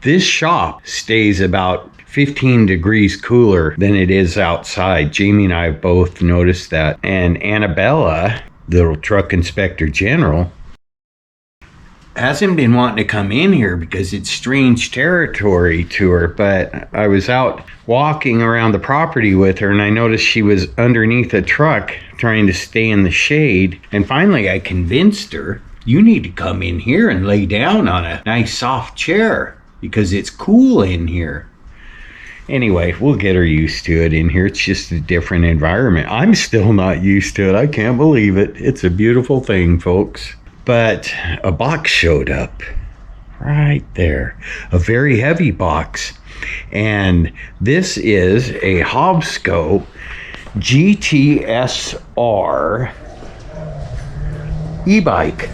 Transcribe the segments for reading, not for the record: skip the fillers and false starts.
This shop stays about 15 degrees cooler than it is outside. Jamie and I have both noticed that. And Annabella, the little truck inspector general, hasn't been wanting to come in here because it's strange territory to her. But I was out walking around the property with her and I noticed she was underneath a truck trying to stay in the shade. And finally I convinced her, you need to come in here and lay down on a nice soft chair because it's cool in here. Anyway, we'll get her used to it in here. It's just a different environment. I'm still not used to it. I can't believe it. It's a beautiful thing, folks. But a box showed up right there. A very heavy box. And this is a Hovsco GTSR E-Bike.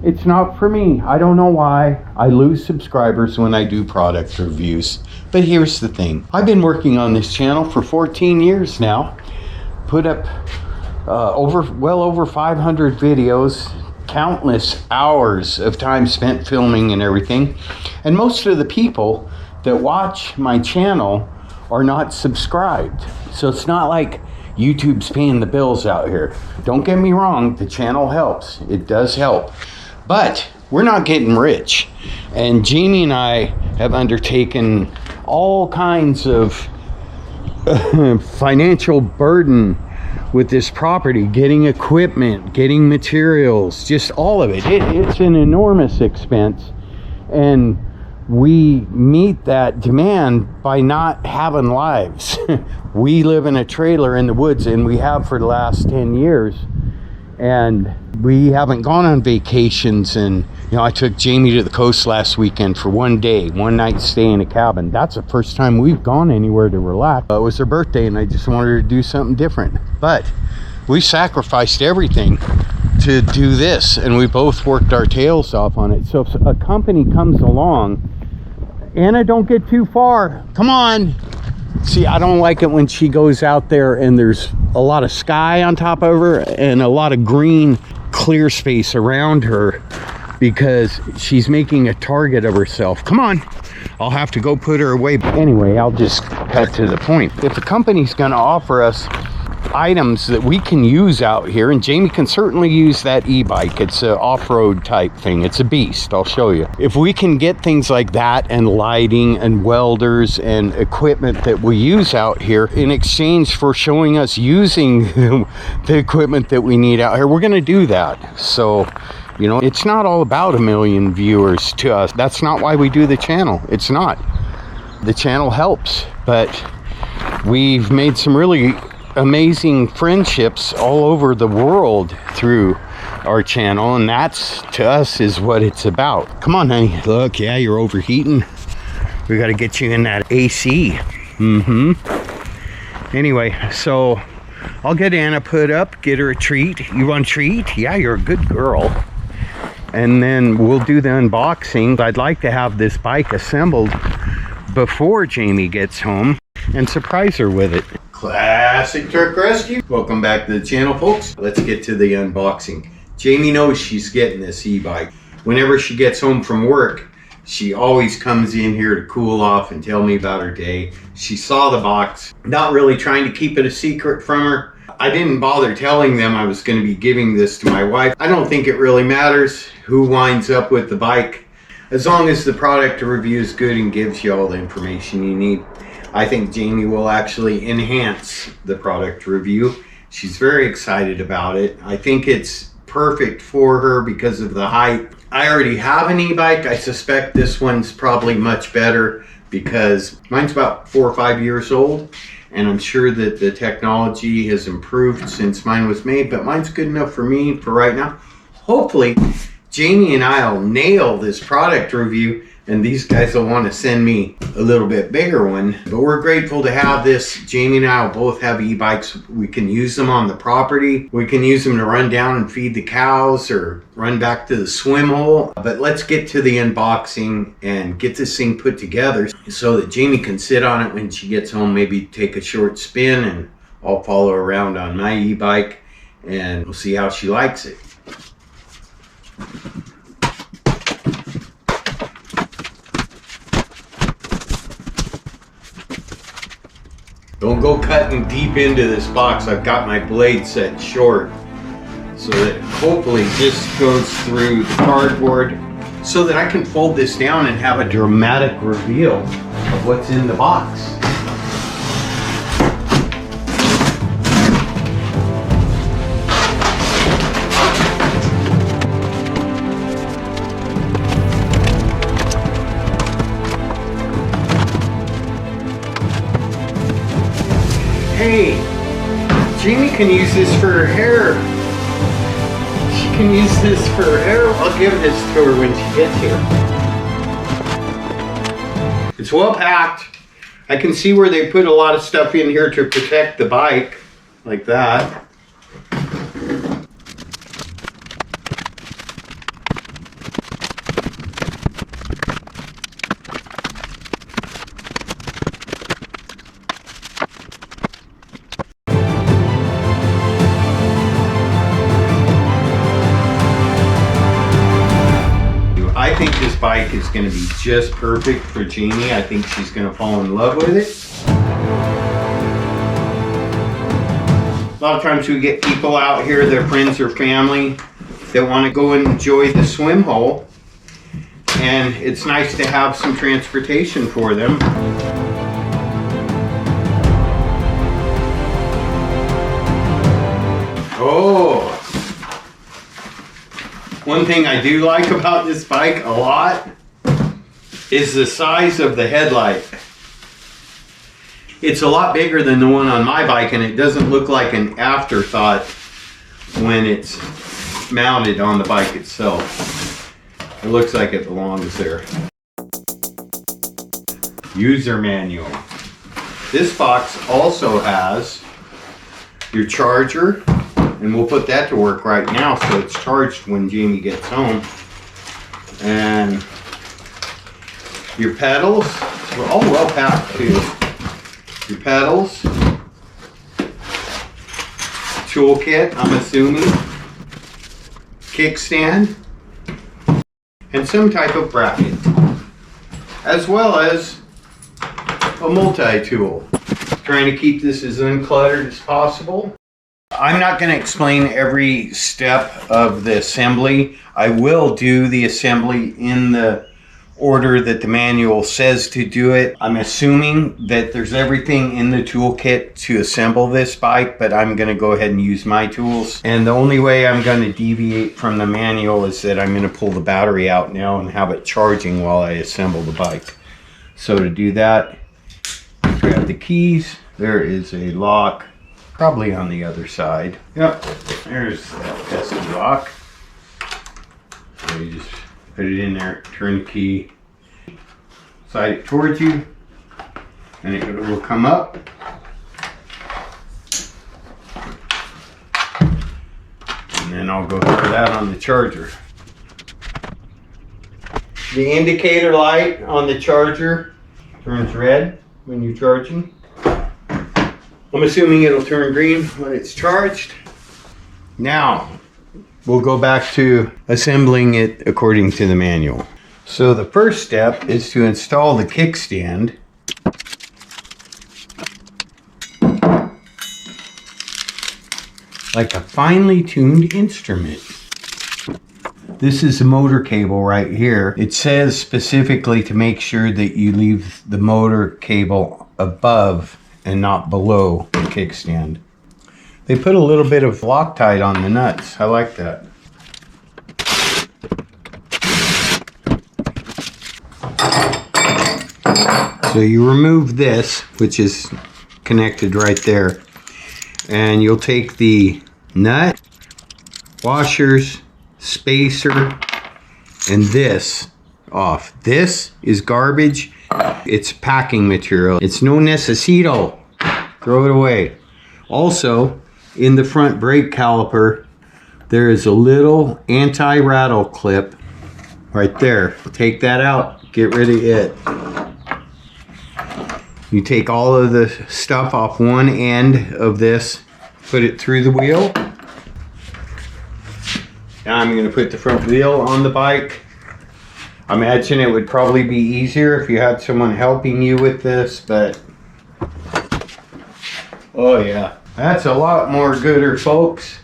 It's not for me. I don't know why. I lose subscribers when I do product reviews. But here's the thing. I've been working on this channel for 14 years now. Put up well over 500 videos, countless hours of time spent filming and everything. And most of the people that watch my channel are not subscribed. So it's not like YouTube's paying the bills out here. Don't get me wrong, the channel helps. It does help. But we're not getting rich. And Jamie and I have undertaken all kinds of financial burden with this property, getting equipment, getting materials, just all of it. It's an enormous expense. And we meet that demand by not having lives. We live in a trailer in the woods, and we have for the last 10 years. And we haven't gone on vacations. And you know, I took Jamie to the coast last weekend for one day, one night stay in a cabin. That's the first time we've gone anywhere to relax. It was her birthday and I just wanted her to do something different. But we sacrificed everything to do this, and we both worked our tails off on it. So if a company comes along, Anna, don't get too far, come on. See, I don't like it when she goes out there and there's a lot of sky on top of her and a lot of green clear space around her, because she's making a target of herself. Come on, I'll have to go put her away. Anyway, I'll just cut to the point. If the company's gonna offer us items that we can use out here, and Jamie can certainly use that e-bike, it's an off-road type thing, it's a beast, I'll show you. If we can get things like that and lighting and welders and equipment that we use out here in exchange for showing us using the equipment that we need out here, we're gonna do that. So, you know, it's not all about 1 million viewers to us. That's not why we do the channel. It's not. The channel helps, but we've made some really amazing friendships all over the world through our channel, and that's, to us, is what it's about. Come on, honey. Look, yeah, you're overheating. We got to get you in that AC. Anyway, so I'll get Anna put up, get her a treat. You want a treat? Yeah, you're a good girl. And then we'll do the unboxing. I'd like to have this bike assembled before Jamie gets home and surprise her with it. Classic Truck Rescue. Welcome back to the channel, folks. Let's get to the unboxing. Jamie knows she's getting this e-bike. Whenever she gets home from work, she always comes in here to cool off and tell me about her day. She saw the box, not really trying to keep it a secret from her. I didn't bother telling them I was going to be giving this to my wife. I don't think it really matters who winds up with the bike, as long as the product review is good and gives you all the information you need. I think Jamie will actually enhance the product review. She's very excited about it. I think it's perfect for her because of the height. I already have an e-bike. I suspect this one's probably much better because mine's about 4 or 5 years old, and I'm sure that the technology has improved since mine was made, but mine's good enough for me for right now. Hopefully, Jamie and I'll nail this product review, and these guys will want to send me a little bit bigger one. But we're grateful to have this. Jamie and I will both have e-bikes. We can use them on the property. We can use them to run down and feed the cows or run back to the swim hole. But let's get to the unboxing and get this thing put together so that Jamie can sit on it when she gets home, maybe take a short spin, and I'll follow around on my e-bike and we'll see how she likes it. Don't go cutting deep into this box. I've got my blade set short so that hopefully this goes through the cardboard so that I can fold this down and have a dramatic reveal of what's in the box. Hey, Jamie can use this for her hair. She can use this for her hair. I'll give this to her when she gets here. It's well packed. I can see where they put a lot of stuff in here to protect the bike, like that. I think this bike is going to be just perfect for Jamie. I think she's going to fall in love with it. A lot of times we get people out here, their friends or family, that want to go and enjoy the swim hole. And it's nice to have some transportation for them. Oh! One thing I do like about this bike a lot is the size of the headlight. It's a lot bigger than the one on my bike, and it doesn't look like an afterthought when it's mounted on the bike itself. It looks like it belongs there. User manual. This box also has your charger, and we'll put that to work right now so it's charged when Jamie gets home. And your pedals, we're all well packed too. Your pedals, toolkit, I'm assuming, kickstand, and some type of bracket, as well as a multi-tool. Trying to keep this as uncluttered as possible. I'm not going to explain every step of the assembly. I will do the assembly in the order that the manual says to do it. I'm assuming that there's everything in the toolkit to assemble this bike, but I'm going to go ahead and use my tools. And the only way I'm going to deviate from the manual is that I'm going to pull the battery out now and have it charging while I assemble the bike. So to do that, grab the keys. There is a lock. Probably on the other side. Yep, there's that pesky lock. So you just put it in there, turn the key, slide it towards you, and it will come up. And then I'll go through that on the charger. The indicator light on the charger turns red when you're charging. I'm assuming it'll turn green when it's charged. Now, we'll go back to assembling it according to the manual. So the first step is to install the kickstand. Like a finely tuned instrument. This is the motor cable right here. It says specifically to make sure that you leave the motor cable above and not below the kickstand. They put a little bit of Loctite on the nuts. I like that. So you remove this, which is connected right there, and you'll take the nut, washers, spacer, and this off. This is garbage. It's packing material. It's no necesito. Throw it away. Also, in the front brake caliper, there is a little anti-rattle clip right there. Take that out. Get rid of it. You take all of the stuff off one end of this, put it through the wheel. Now I'm going to put the front wheel on the bike. I imagine it would probably be easier if you had someone helping you with this, but Oh yeah, that's a lot more gooder, folks.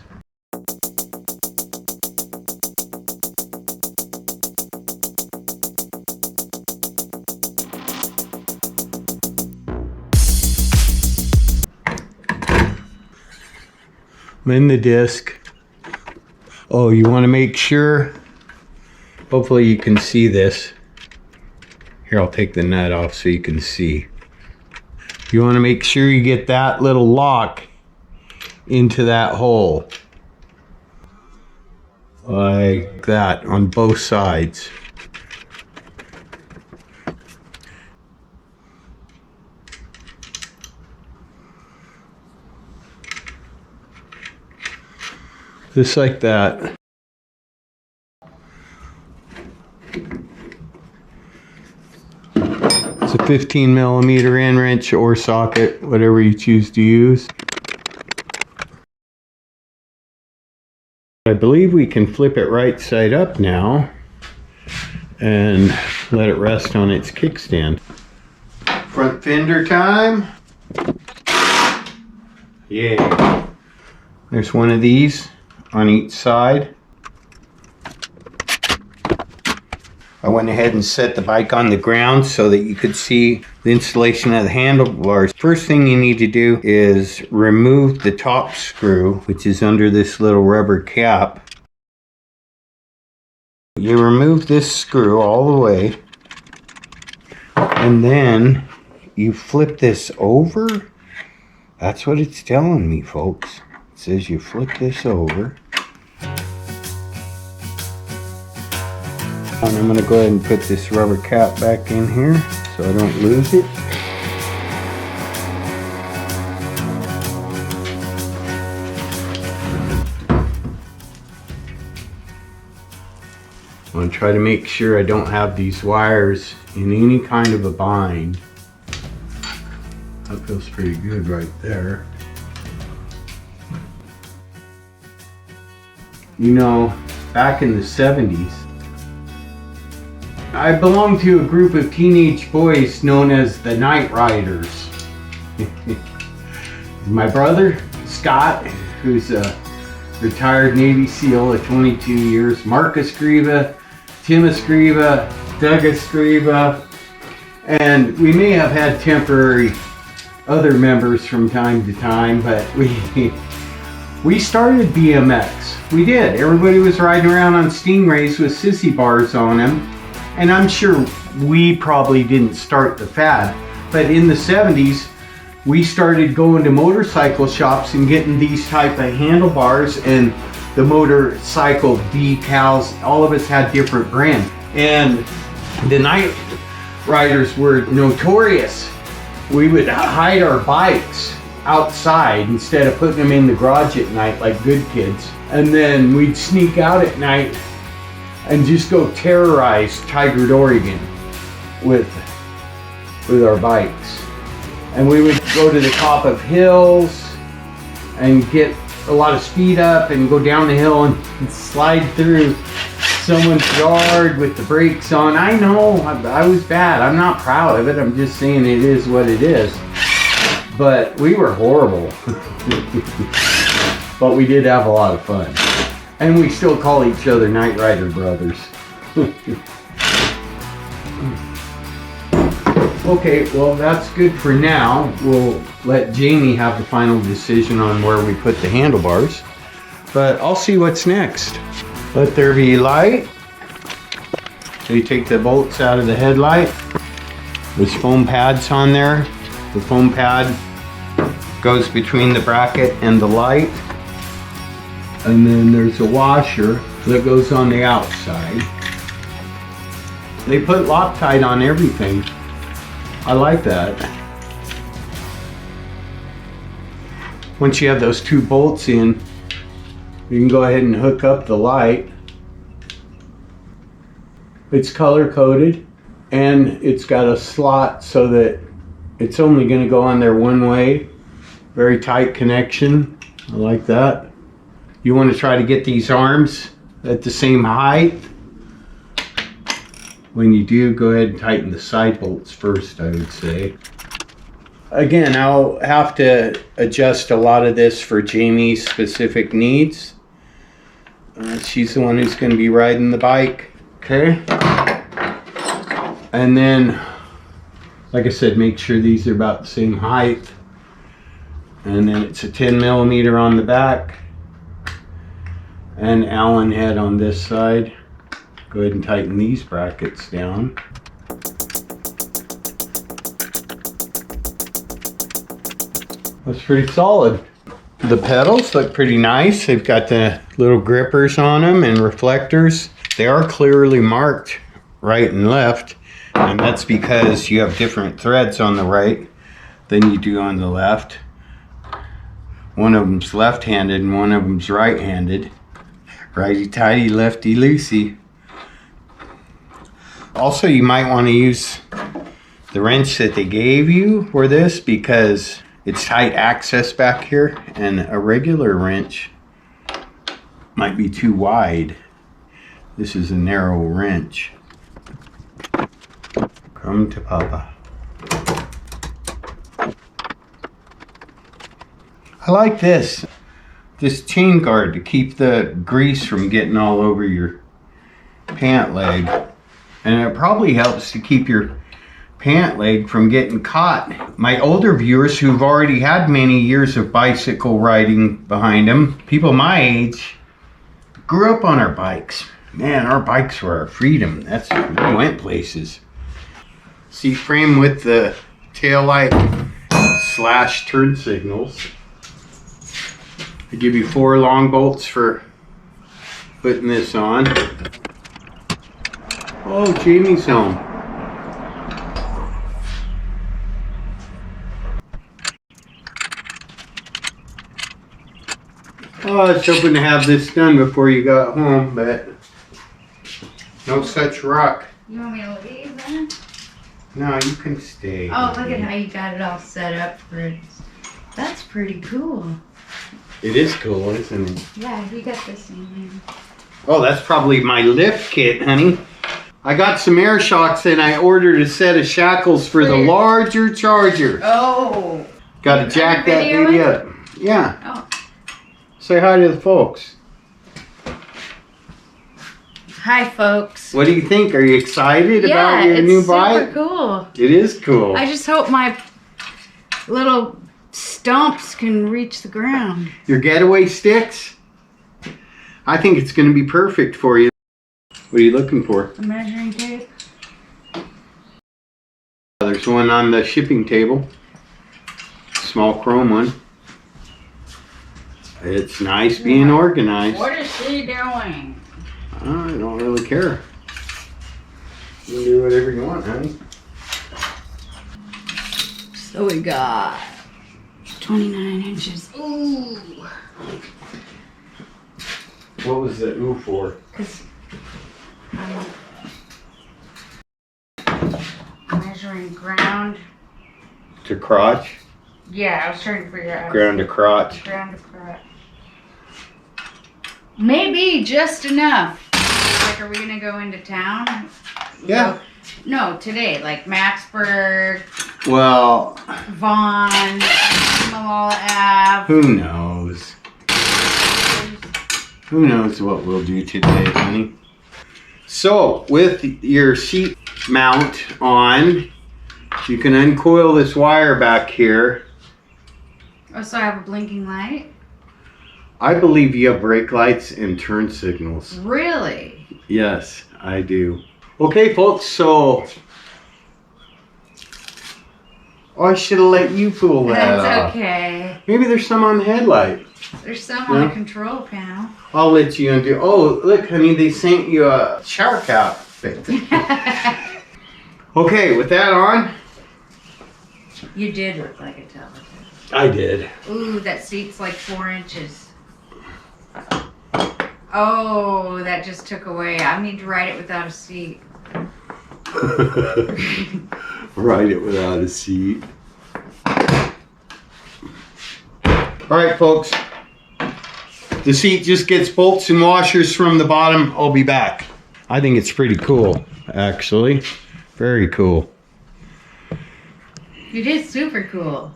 I'm in the disc. Oh, you want to make sure, hopefully you can see this. Here, I'll take the nut off so you can see. You want to make sure you get that little lock into that hole. Like that on both sides. Just like that. It's a 15 millimeter end wrench or socket, whatever you choose to use. I believe we can flip it right side up now and let it rest on its kickstand. Front fender time. Yeah. There's one of these on each side. I went ahead and set the bike on the ground so that you could see the installation of the handlebars. First thing you need to do is remove the top screw, which is under this little rubber cap. You remove this screw all the way, and then you flip this over. That's what it's telling me, folks. It says you flip this over. And I'm going to go ahead and put this rubber cap back in here so I don't lose it. I'm going to try to make sure I don't have these wires in any kind of a bind. That feels pretty good right there. You know, back in the 70s, I belonged to a group of teenage boys known as the Night Riders. My brother, Scott, who's a retired Navy SEAL at 22 years, Mark Escriva, Tim Escriva, Doug Escriva, and we may have had temporary other members from time to time, but we started BMX. We did. Everybody was riding around on Stingrays with sissy bars on them. And I'm sure we probably didn't start the fad, but in the 70s, we started going to motorcycle shops and getting these type of handlebars and the motorcycle decals. All of us had different brands. And the Night Riders were notorious. We would hide our bikes outside instead of putting them in the garage at night like good kids. And then we'd sneak out at night and just go terrorize Tigard, Oregon with our bikes. And we would go to the top of hills and get a lot of speed up and go down the hill and slide through someone's yard with the brakes on. I know, I was bad. I'm not proud of it. I'm just saying it is what it is. But we were horrible. But we did have a lot of fun. And we still call each other Night Rider brothers. Okay, well that's good for now. We'll let Jamie have the final decision on where we put the handlebars. But I'll see what's next. Let there be light. So you take the bolts out of the headlight. There's foam pads on there. The foam pad goes between the bracket and the light. And then there's a washer that goes on the outside. They put Loctite on everything. I like that. Once you have those two bolts in, you can go ahead and hook up the light. It's color coded and it's got a slot so that it's only going to go on there one way. Very tight connection. I like that. You want to try to get these arms at the same height. When you do, go ahead and tighten the side bolts first, I would say. Again, I'll have to adjust a lot of this for Jamie's specific needs. She's the one who's going to be riding the bike. Okay. And then, like I said, make sure these are about the same height. And then it's a 10 millimeter on the back. And Allen head on this side. Go ahead and tighten these brackets down. That's pretty solid. The pedals look pretty nice. They've got the little grippers on them and reflectors. They are clearly marked right and left, and that's because you have different threads on the right than you do on the left. One of them's left-handed and one of them's right-handed. Righty-tighty, lefty-loosey. Also, you might want to use the wrench that they gave you for this because it's tight access back here, and a regular wrench might be too wide. This is a narrow wrench. Come to Papa. I like this chain guard to keep the grease from getting all over your pant leg. And it probably helps to keep your pant leg from getting caught. My older viewers who've already had many years of bicycle riding behind them, people my age, grew up on our bikes. Man, our bikes were our freedom. We went places. Seat frame with the tail light / turn signals. I give you 4 long bolts for putting this on. Oh, Jamie's home. Oh, I was hoping to have this done before you got home, but no such luck. You want me to leave then? No, you can stay. Oh, look at how you got it all set up for it. That's pretty cool. It is cool, isn't it? Yeah, you got this in there. Oh, that's probably my lift kit, honey. I got some air shocks and I ordered a set of shackles for the larger charger. Oh. Got to jack that baby up. Yeah. Oh. Say hi to the folks. Hi, folks. What do you think? Are you excited about your new bike? Yeah, it's super cool. It is cool. I just hope my little stumps can reach the ground. Your getaway sticks? I think it's going to be perfect for you. What are you looking for? A measuring tape. There's one on the shipping table. Small chrome one. It's nice being organized. What is she doing? I don't really care. You can do whatever you want, honey. So we got 29 inches. Ooh. What was the ooh for? Because I'm measuring ground. To crotch? Yeah, I was trying to figure out. Ground to crotch. Ground to crotch. Maybe just enough. Like, are we gonna go into town? Yeah. No, today. Like Maxburg, Well, Vaughn, Malala Ave. who knows? Who knows what we'll do today, honey? So, with your seat mount on, you can uncoil this wire back here. Oh, so I have a blinking light? I believe you have brake lights and turn signals. Really? Yes, I do. Okay, folks, so I should have let you pull that off. That's okay. Maybe there's some on the headlight. There's some on the control panel. I'll let you undo. Oh, look, honey, they sent you a shower cap. Okay, with that on. You did look like a television. I did. Ooh, that seat's like 4 inches. Oh, that just took away. I need to ride it without a seat. Ride it without a seat. All right, folks. The seat just gets bolts and washers from the bottom. I'll be back. I think it's pretty cool, actually. Very cool. It is super cool.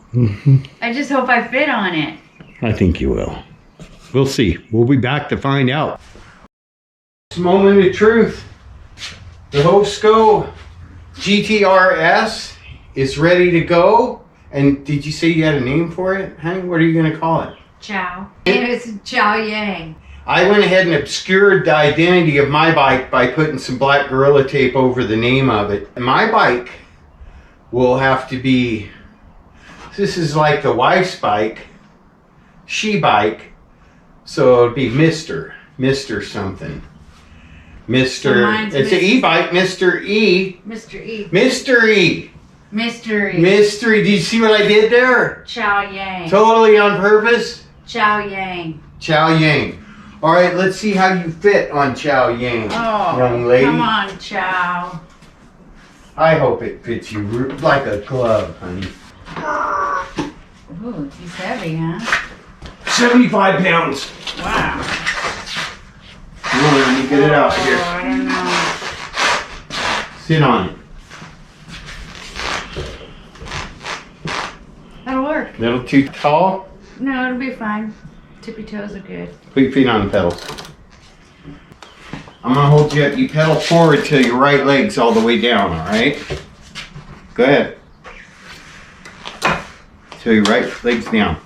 I just hope I fit on it. I think you will. We'll see. We'll be back to find out. Moment of truth. The Hovsco GTSR is ready to go. And did you say you had a name for it? Honey, what are you going to call it? Chow. It's Chow Yang. I went ahead and obscured the identity of my bike by putting some black Gorilla Tape over the name of it. And my bike will have to be, this is like the wife's bike, she bike, so it'll be Mr. something. Mr. It's an e-bike, Mr. E. Mr. E. Mr. E. Mystery. Mystery. Did you see what I did there? Chow Yang. Totally on purpose? Chow Yang. Chow Yang. All right, let's see how you fit on Chow Yang, young lady. Come on, Chow. I hope it fits you like a glove, honey. Ooh, he's heavy, huh? 75 pounds. Wow. Come on, let me get it out here. I don't know. Sit on it. That'll work. A little too tall? No, it'll be fine. Tippy toes are good. Put your feet on the pedals. I'm gonna hold you up. You pedal forward till your right leg's all the way down, all right? Go ahead. Till your right leg's down.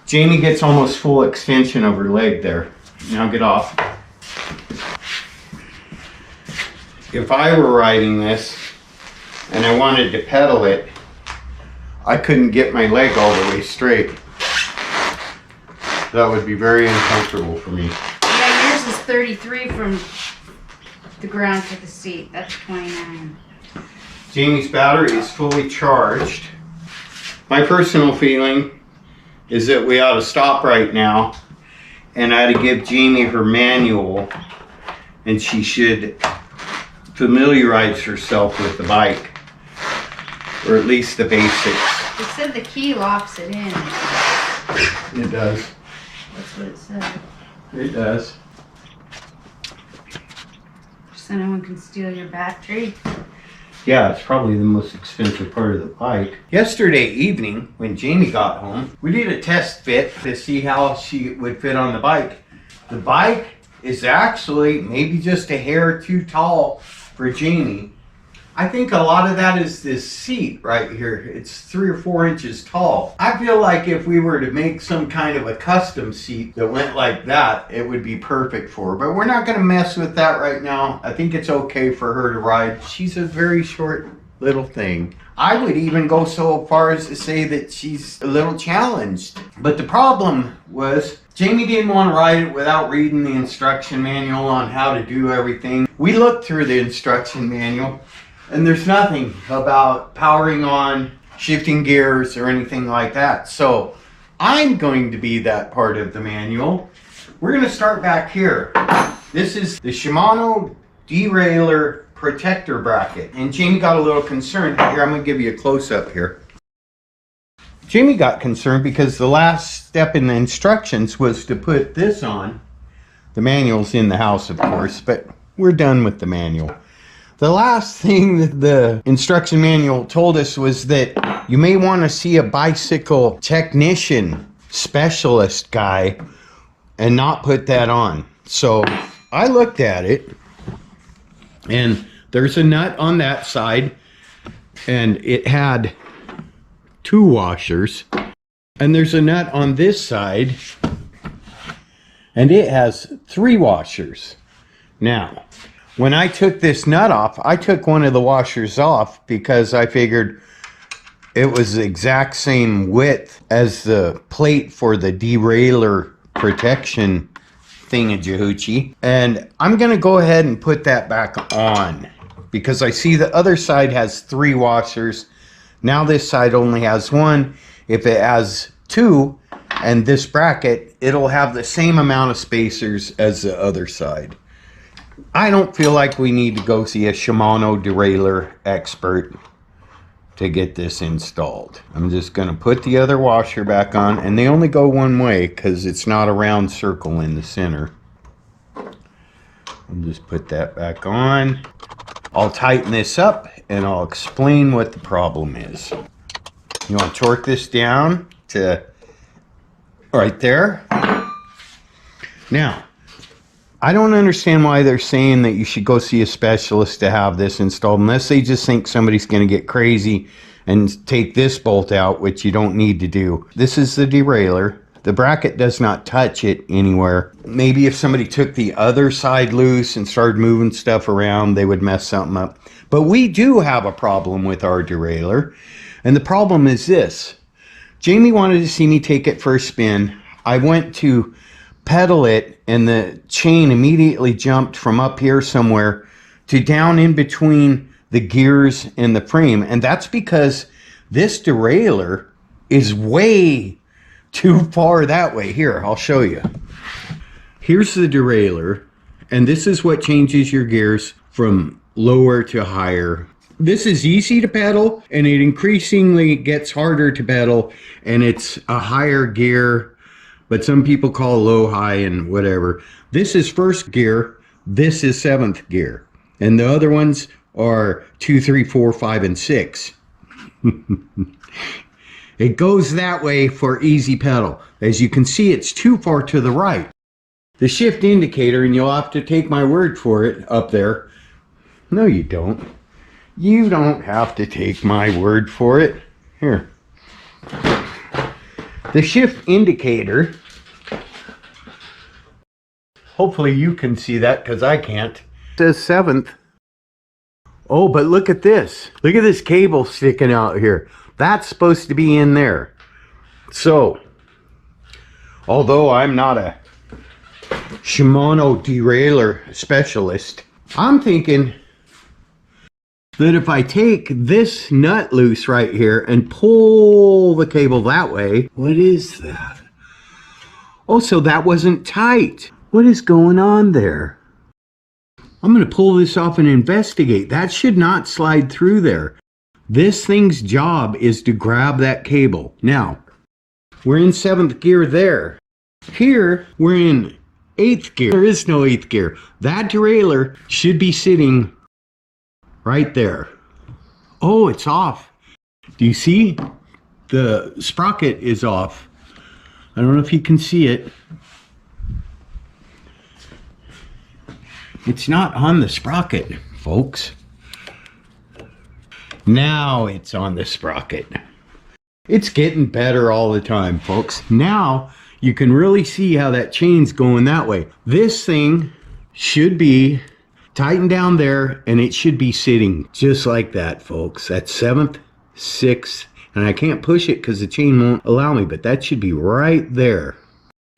Jamie gets almost full extension of her leg there. Now get off. If I were riding this and I wanted to pedal it, I couldn't get my leg all the way straight. That would be very uncomfortable for me. Yeah, yours is 33 from the ground to the seat. That's 29. Jamie's battery is fully charged. My personal feeling is that we ought to stop right now and I ought to give Jamie her manual and she should familiarize herself with the bike, or at least the basics. It said the key locks it in. It does. That's what it said. It does. So no one can steal your battery. Yeah, it's probably the most expensive part of the bike. Yesterday evening, when Jamie got home, we did a test fit to see how she would fit on the bike. The bike is actually maybe just a hair too tall for Jamie. I think a lot of that is this seat right here. It's 3 or 4 inches tall. I feel like if we were to make some kind of a custom seat that went like that, it would be perfect for her. But we're not going to mess with that right now. I think it's okay for her to ride. She's a very short little thing. I would even go so far as to say that she's a little challenged. But the problem was Jamie didn't want to ride it without reading the instruction manual on how to do everything. We looked through the instruction manual. And there's nothing about powering on, shifting gears, or anything like that. So I'm going to be that part of the manual. We're going to start back here. This is the Shimano derailleur protector bracket. And Jamie got a little concerned. Here, I'm going to give you a close-up here. Jamie got concerned because the last step in the instructions was to put this on. The manual's in the house, of course, but we're done with the manual. The last thing that the instruction manual told us was that you may want to see a bicycle technician specialist guy and not put that on. So I looked at it and there's a nut on that side and it had 2 washers, and there's a nut on this side and it has 3 washers. Now, when I took this nut off, I took one of the washers off because I figured it was the exact same width as the plate for the derailleur protection thingamajigoochie. And I'm going to go ahead and put that back on because I see the other side has 3 washers. Now this side only has 1. If it has 2 and this bracket, it'll have the same amount of spacers as the other side. I don't feel like we need to go see a Shimano derailleur expert to get this installed. I'm just going to put the other washer back on, and they only go one way because it's not a round circle in the center. I'll just put that back on. I'll tighten this up and I'll explain what the problem is. You want to torque this down to right there. Now, I don't understand why they're saying that you should go see a specialist to have this installed, unless they just think somebody's going to get crazy and take this bolt out, which you don't need to do. This is the derailleur. The bracket does not touch it anywhere. Maybe if somebody took the other side loose and started moving stuff around, they would mess something up. But we do have a problem with our derailleur. And the problem is this. Jamie wanted to see me take it for a spin. I went to pedal it and the chain immediately jumped from up here somewhere to down in between the gears and the frame. And that's because this derailleur is way too far that way. Here, I'll show you. Here's the derailleur, and this is what changes your gears from lower to higher. This is easy to pedal, and it increasingly gets harder to pedal, and it's a higher gear, but some people call low, high, and whatever. This is first gear, this is seventh gear, and the other ones are 2, 3, 4, 5, and 6. It goes that way for easy pedal. As you can see, it's too far to the right. The shift indicator, and you'll have to take my word for it up there. No, you don't. You don't have to take my word for it. Here. The shift indicator, hopefully you can see that because I can't. It says 7th. Oh, but look at this. Look at this cable sticking out here. That's supposed to be in there. So, although I'm not a Shimano derailleur specialist, I'm thinking that if I take this nut loose right here and pull the cable that way, what is that? Oh, so that wasn't tight. What is going on there? I'm going to pull this off and investigate. That should not slide through there. This thing's job is to grab that cable. Now, we're in 7th gear there. Here, we're in 8th gear. There is no 8th gear. That derailleur should be sitting right there. Oh, it's off. Do you see? The sprocket is off. I don't know if you can see it. It's not on the sprocket, folks. Now it's on the sprocket. It's getting better all the time, folks. Now you can really see how that chain's going that way. This thing should be tightened down there, and it should be sitting just like that, folks. That's 7th, 6th, and I can't push it because the chain won't allow me, but that should be right there.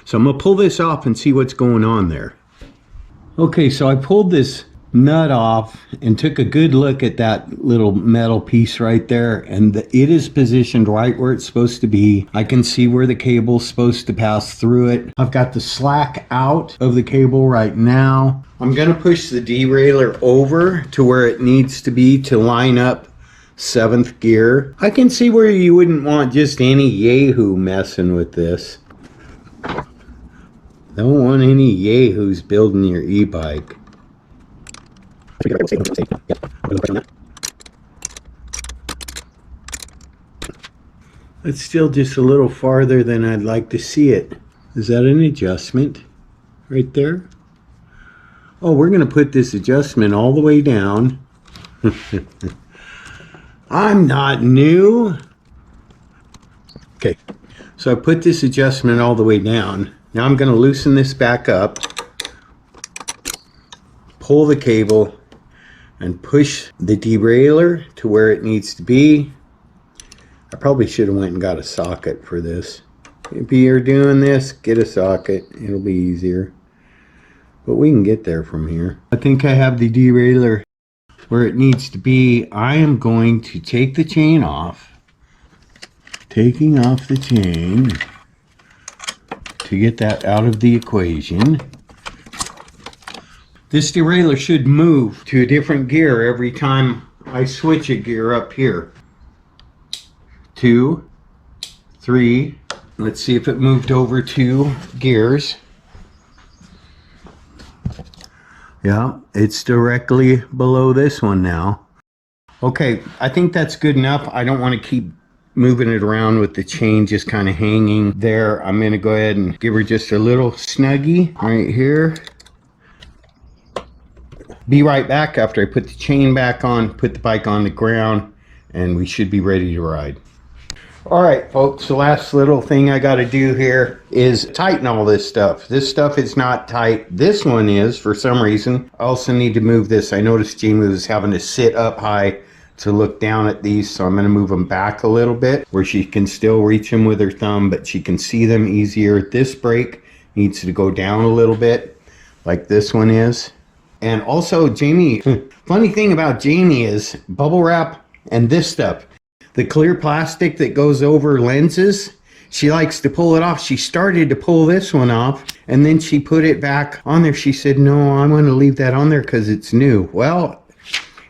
So I'm gonna pull this off and see what's going on there. Okay, so I pulled this nut off and took a good look at that little metal piece right there, and it is positioned right where it's supposed to be. I can see where the cable's supposed to pass through it. I've got the slack out of the cable right now. I'm gonna push the derailleur over to where it needs to be to line up 7th gear. I can see where you wouldn't want just any yahoo messing with this. Don't want any yahoos building your e-bike. It's still just a little farther than I'd like to see it. Is that an adjustment right there? Oh, we're going to put this adjustment all the way down. I'm not new. Okay, so I put this adjustment all the way down. Now I'm going to loosen this back up, pull the cable, and push the derailleur to where it needs to be. I probably should have went and got a socket for this. If you're doing this, get a socket. It'll be easier. But we can get there from here. I think I have the derailleur where it needs to be. I am going to take the chain off. Taking off the chain to get that out of the equation. This derailleur should move to a different gear every time I switch a gear up here. 2, 3. Let's see if it moved over 2 gears. Yeah, it's directly below this one now. Okay, I think that's good enough. I don't want to keep moving it around with the chain just kind of hanging there. I'm going to go ahead and give her just a little snuggie right here. Be right back after I put the chain back on, put the bike on the ground, and we should be ready to ride. All right, folks, the last little thing I got to do here is tighten all this stuff. This stuff is not tight. This one is, for some reason. I also need to move this. I noticed Jamie was having to sit up high to look down at these, so I'm going to move them back a little bit where she can still reach them with her thumb, but she can see them easier. This brake needs to go down a little bit, like this one is. And also, Jamie, funny thing about Jamie is bubble wrap and this stuff. The clear plastic that goes over lenses, she likes to pull it off. She started to pull this one off, and then she put it back on there. She said, no, I'm going to leave that on there because it's new. Well,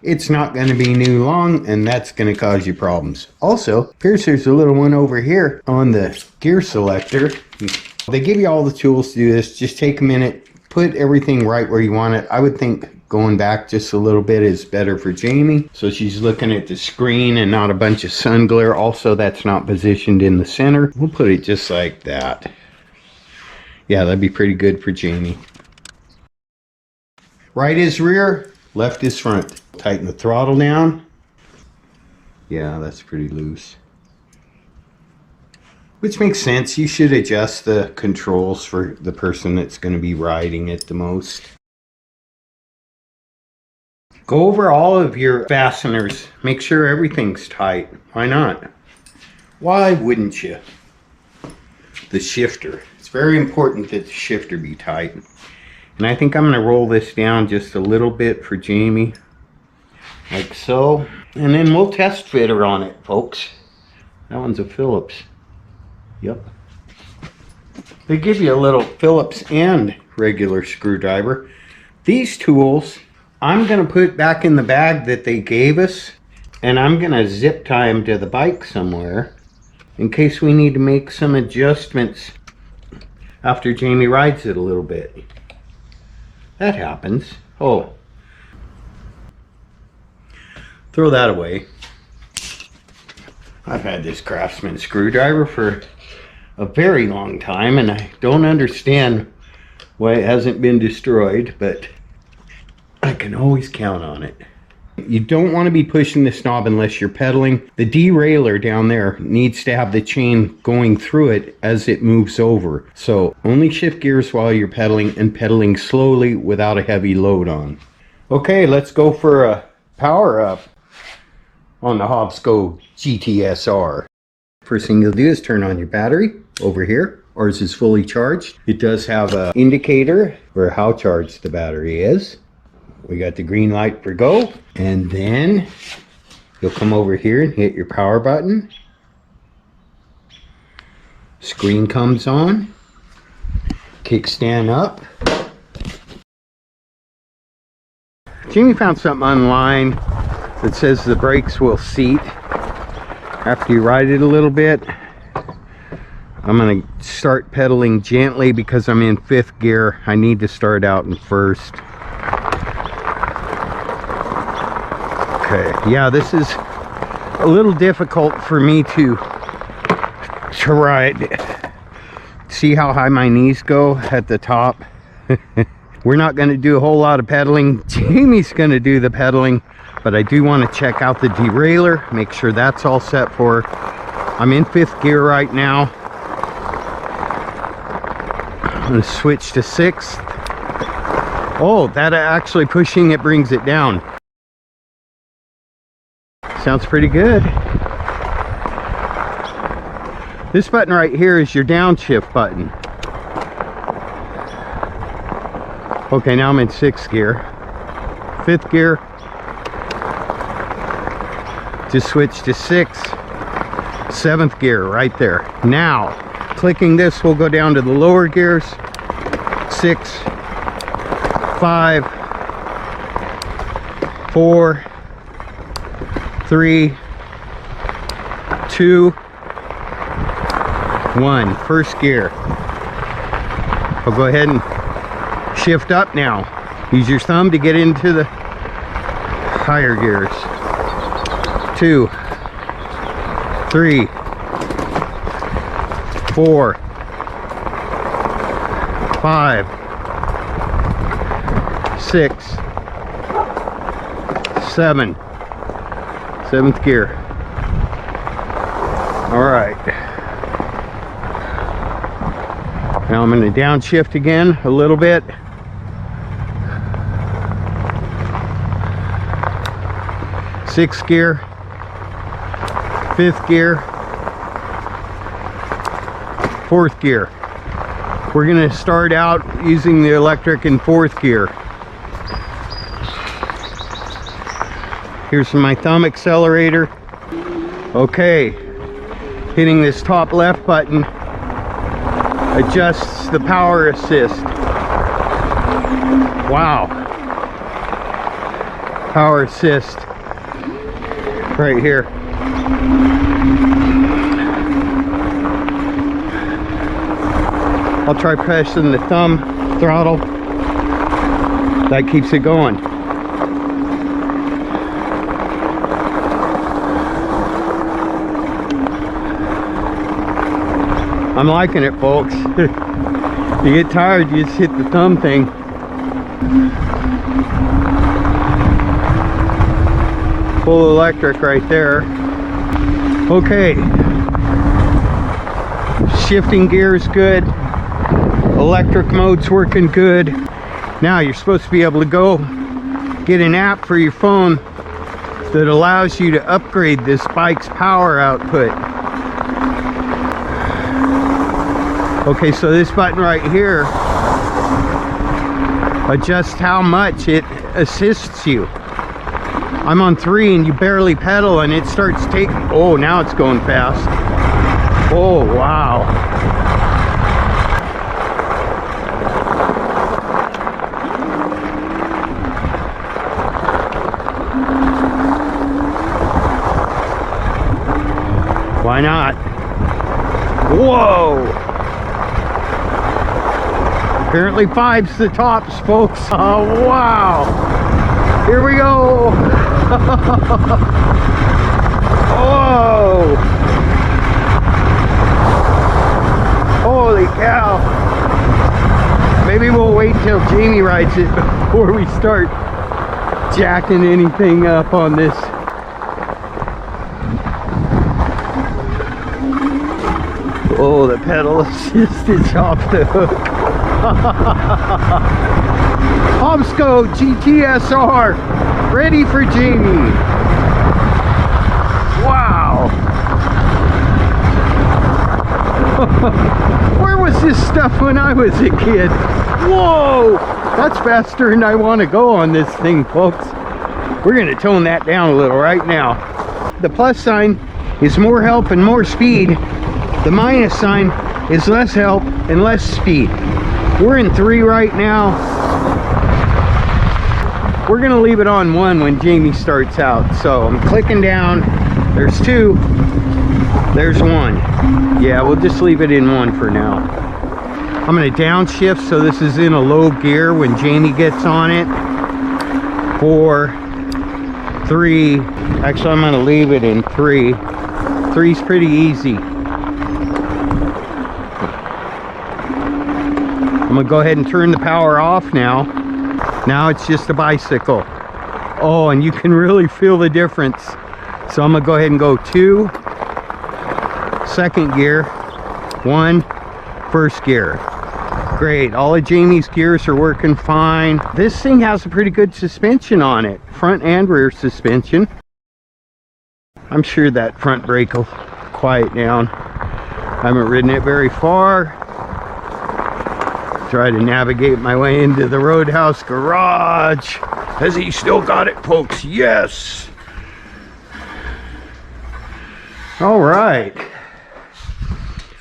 it's not going to be new long, and that's going to cause you problems. Also, appears there's a little one over here on the gear selector. They give you all the tools to do this. Just take a minute, put everything right where you want it. I would think going back just a little bit is better for Jamie, so she's looking at the screen and not a bunch of sun glare. Also, that's not positioned in the center. We'll put it just like that. Yeah, that'd be pretty good for Jamie. Right is rear, left is front. Tighten the throttle down. Yeah, that's pretty loose, which makes sense. You should adjust the controls for the person that's going to be riding it the most. Go over all of your fasteners. Make sure everything's tight. Why not? Why wouldn't you? The shifter. It's very important that the shifter be tight. And I think I'm going to roll this down just a little bit for Jamie. Like so. And then we'll test fit her on it, folks. That one's a Phillips. Yep. They give you a little Phillips and regular screwdriver. These tools I'm going to put back in the bag that they gave us, and I'm going to zip tie them to the bike somewhere in case we need to make some adjustments after Jamie rides it a little bit. That happens. Oh, throw that away. I've had this Craftsman screwdriver for a very long time, and I don't understand why it hasn't been destroyed, but I can always count on it. You don't want to be pushing this knob unless you're pedaling. The derailleur down there needs to have the chain going through it as it moves over. So only shift gears while you're pedaling, and pedaling slowly without a heavy load on. Okay, let's go for a power up on the Hovsco GTSR. First thing you'll do is turn on your battery over here. Ours is fully charged. It does have an indicator for how charged the battery is. We got the green light for go, and then you'll come over here and hit your power button. Screen comes on, kickstand up. Jamie found something online that says the brakes will seat after you ride it a little bit. I'm going to start pedaling gently because I'm in 5th gear. I need to start out in 1st. Okay, yeah, this is a little difficult for me to ride. See how high my knees go at the top? We're not going to do a whole lot of pedaling. Jamie's going to do the pedaling, but I do want to check out the derailleur, make sure that's all set for her. I'm in 5th gear right now. I'm going to switch to 6th. Oh, that actually pushing it brings it down. Sounds pretty good. This button right here is your downshift button. Okay, now I'm in 6th gear. 5th gear. Just switch to 6th. 7th gear right there. Now, clicking this will go down to the lower gears. 6, 5, 4, 3, 2, 1. 1st gear. I'll go ahead and shift up now. Use your thumb to get into the higher gears. 2, 3, 4, 5, 6, 7. 7th gear. All right. Now I'm going to downshift again a little bit. 6th gear. 5th gear. 4th gear. We're going to start out using the electric in 4th gear. Here's my thumb accelerator. Okay, hitting this top left button adjusts the power assist. Wow. Power assist right here. I'll try pressing the thumb throttle. That keeps it going. I'm liking it, folks. You get tired, you just hit the thumb thing. Full electric right there. Okay. Shifting gears good. Electric mode's working good. Now you're supposed to be able to go get an app for your phone that allows you to upgrade this bike's power output. Okay, so this button right here adjusts how much it assists you. I'm on 3 and you barely pedal and it starts taking, oh, now it's going fast. Oh, wow. Why not? Whoa! Apparently 5's the tops, folks. Oh, wow. Here we go. Whoa. Holy cow. Maybe we'll wait till Jamie rides it before we start jacking anything up on this. Oh, the pedal assist is off the hook. Hovsco GTSR ready for Jamie. Wow. Where was this stuff when I was a kid? Whoa, that's faster than I want to go on this thing, folks. We're going to tone that down a little right now. The plus sign is more help and more speed. The minus sign is less help and less speed. We're in 3 right now. We're gonna leave it on 1 when Jamie starts out. So I'm clicking down. There's 2. There's 1. Yeah, we'll just leave it in 1 for now. I'm gonna downshift so this is in a low gear when Jamie gets on it. 4, 3. Actually, I'm gonna leave it in 3. 3's pretty easy. I'm gonna go ahead and turn the power off now. Now it's just a bicycle. Oh, and you can really feel the difference. So I'm gonna go ahead and go 2, 2nd gear, 1, 1st gear. Great, all of Jamie's gears are working fine. This thing has a pretty good suspension on it, front and rear suspension. I'm sure that front brake will quiet down. I haven't ridden it very far. Try to navigate my way into the Roadhouse garage. Has he still got it, folks? Yes. All right.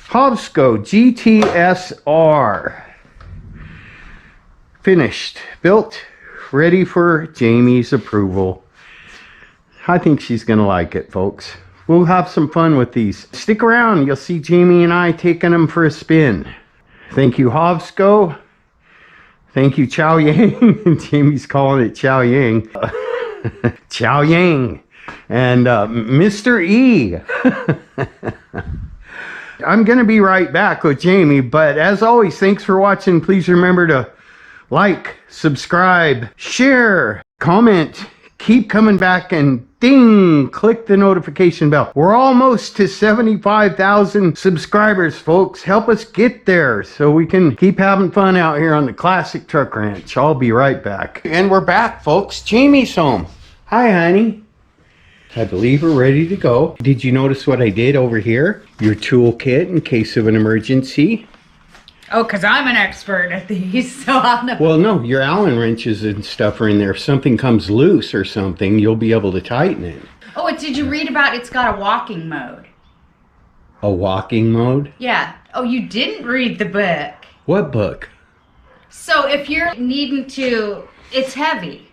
Hovsco GTSR. Finished, built, ready for Jamie's approval. I think she's gonna like it, folks. We'll have some fun with these. Stick around, you'll see Jamie and I taking them for a spin. Thank you, Hovsco. Thank you, Chow Yang. Jamie's calling it Chow Yang. Chow Yang. And Mr. E. I'm going to be right back with Jamie. But as always, thanks for watching. Please remember to like, subscribe, share, comment, keep coming back, and ding, click the notification bell. We're almost to 75,000 subscribers, folks. Help us get there so we can keep having fun out here on the Classic Truck Ranch. I'll be right back. And we're back, folks. Jamie's home. Hi, honey. I believe we're ready to go. Did you notice what I did over here? Your toolkit in case of an emergency. Oh, because I'm an expert at these, so I'll know. Well, no, your Allen wrenches and stuff are in there. If something comes loose or something, you'll be able to tighten it. Oh, did you read about it's got a walking mode? A walking mode? Yeah. Oh, you didn't read the book. What book? So if you're needing to, it's heavy.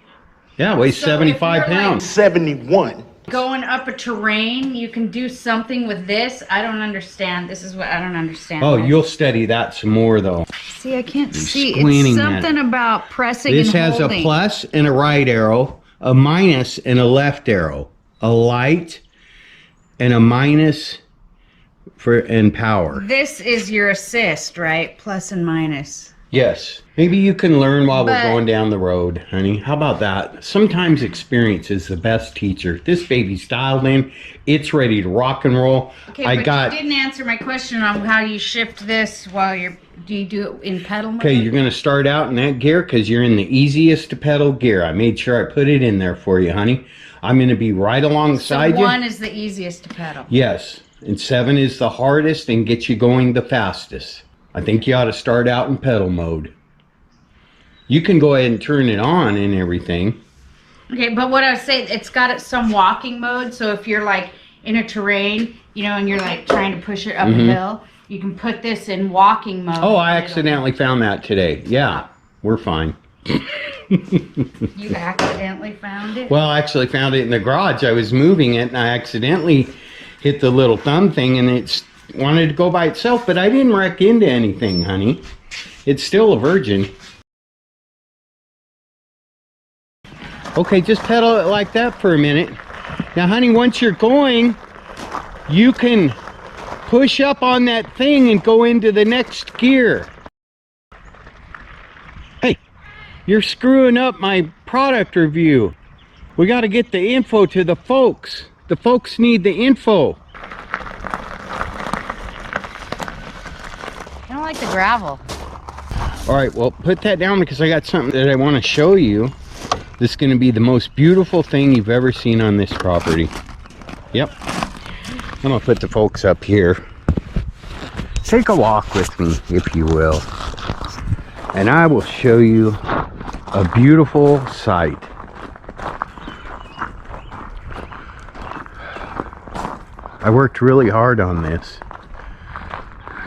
Yeah, it weighs So 75 if you're, pounds. 71. Going up a terrain, you can do something with this. I don't understand. This is what I don't understand. Oh, this. you'll study that some more, though. See, I can't see. squinting It's at something about pressing This and has holding. a plus and a right arrow, a minus and a left arrow, a light and a minus for and power. This is your assist, right? Plus and minus. Yes. Maybe you can learn while we're But- going down the road, honey. How about that? Sometimes experience is the best teacher. This baby's dialed in. It's ready to rock and roll. Okay, I but got... you didn't answer my question on how you shift this while you're. Do you do it in pedal mode? Okay, you're going to start out in that gear because you're in the easiest to pedal gear. I made sure I put it in there for you, honey. I'm going to be right alongside so you. 1 is the easiest to pedal. Yes, and 7 is the hardest and gets you going the fastest. I think you ought to start out in pedal mode. You can go ahead and turn it on and everything. Okay, but what I was saying, it's got some walking mode. So if you're like in a terrain, you know, and you're like trying to push it up a hill, you can put this in walking mode. Oh, I accidentally found that today. Yeah, we're fine. You accidentally found it? Well, I actually found it in the garage. I was moving it and I accidentally hit the little thumb thing and it's wanted to go by itself, but I didn't wreck into anything, honey. It's still a virgin. Okay, just pedal it like that for a minute. Now, honey, once you're going, you can push up on that thing and go into the next gear. Hey, you're screwing up my product review. We got to get the info to the folks. The folks need the info. I don't like the gravel. All right, well, put that down because I got something that I want to show you. This is going to be the most beautiful thing you've ever seen on this property. Yep. I'm going to put the folks up here. Take a walk with me, if you will. And I will show you a beautiful sight. I worked really hard on this.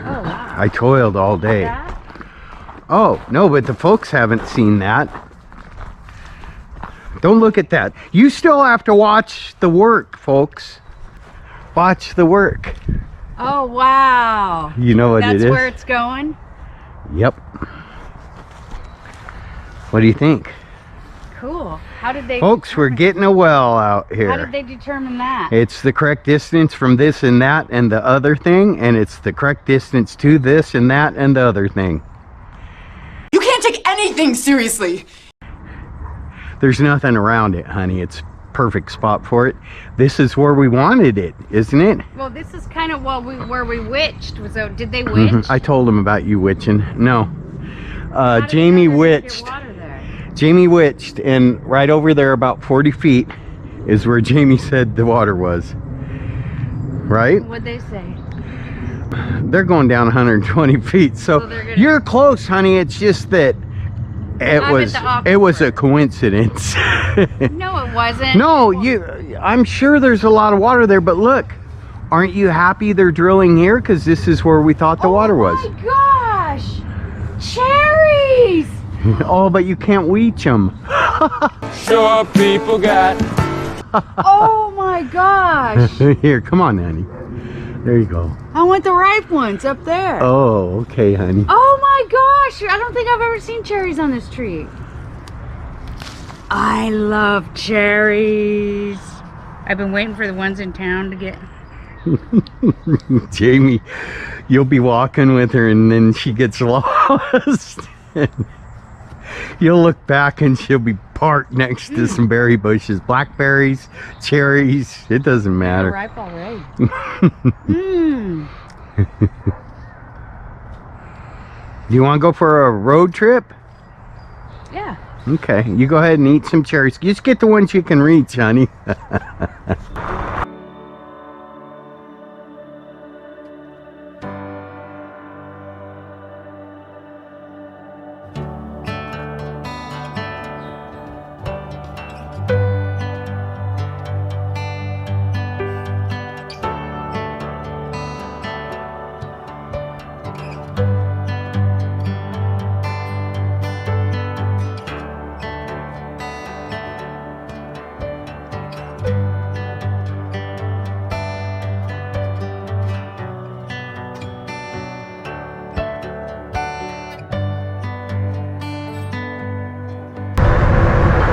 Oh, wow. I toiled all day. That? Oh, no, but the folks haven't seen that. Don't look at that. You still have to watch the work, folks. Watch the work. Oh, wow. You know what it is? That's where it's going? Yep. What do you think? Cool. How did they Folks, we're getting a well out How here. did they determine that? It's the correct distance from this and that and the other thing, and it's the correct distance to this and that and the other thing. You can't take anything seriously. There's nothing around it, honey. It's perfect spot for it. This is where we wanted it, isn't it? Well, this is kind of where we witched. So did they witch? I told him about you witching. No. How did Jamie they know there's witched. pure water there? Jamie witched, and right over there about 40 feet is where Jamie said the water was. Right? What'd they say? They're going down 120 feet, so they're gonna- you're close, honey. It's just that I'm at the opposite it was a end. coincidence. No, it wasn't. No, I'm sure there's a lot of water there, but look, aren't you happy they're drilling here? Because this is where we thought the water was. Oh my gosh! Cherries! Oh, but you can't reach them. Sure people got. Oh my gosh! Here, come on, honey. There you go. I want the ripe ones up there. Oh, okay, honey. Oh my gosh! I don't think I've ever seen cherries on this tree. I love cherries. I've been waiting for the ones in town to get. Jamie, you'll be walking with her and then she gets lost. You'll look back and she'll be parked next to some berry bushes, blackberries, cherries, it doesn't matter. Ripe already. Do you want to go for a road trip? Yeah. Okay, you go ahead and eat some cherries. Just get the ones you can reach, honey.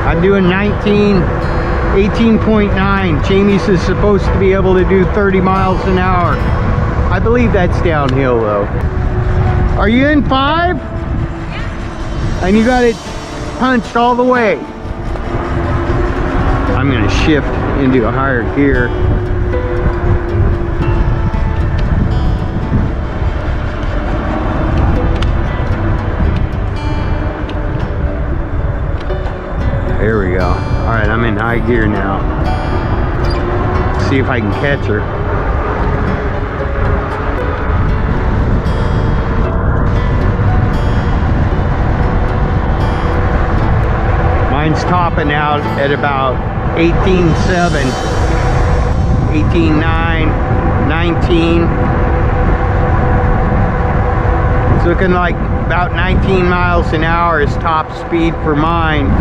I'm doing 18.9. Jamie's is supposed to be able to do 30 miles an hour. I believe that's downhill though. Are you in 5? Yeah. And you got it punched all the way. I'm gonna shift into a higher gear. There we go. All right, I'm in high gear now. See if I can catch her. Mine's topping out at about 18.7, 18.9, 19. It's looking like about 19 miles an hour is top speed for mine.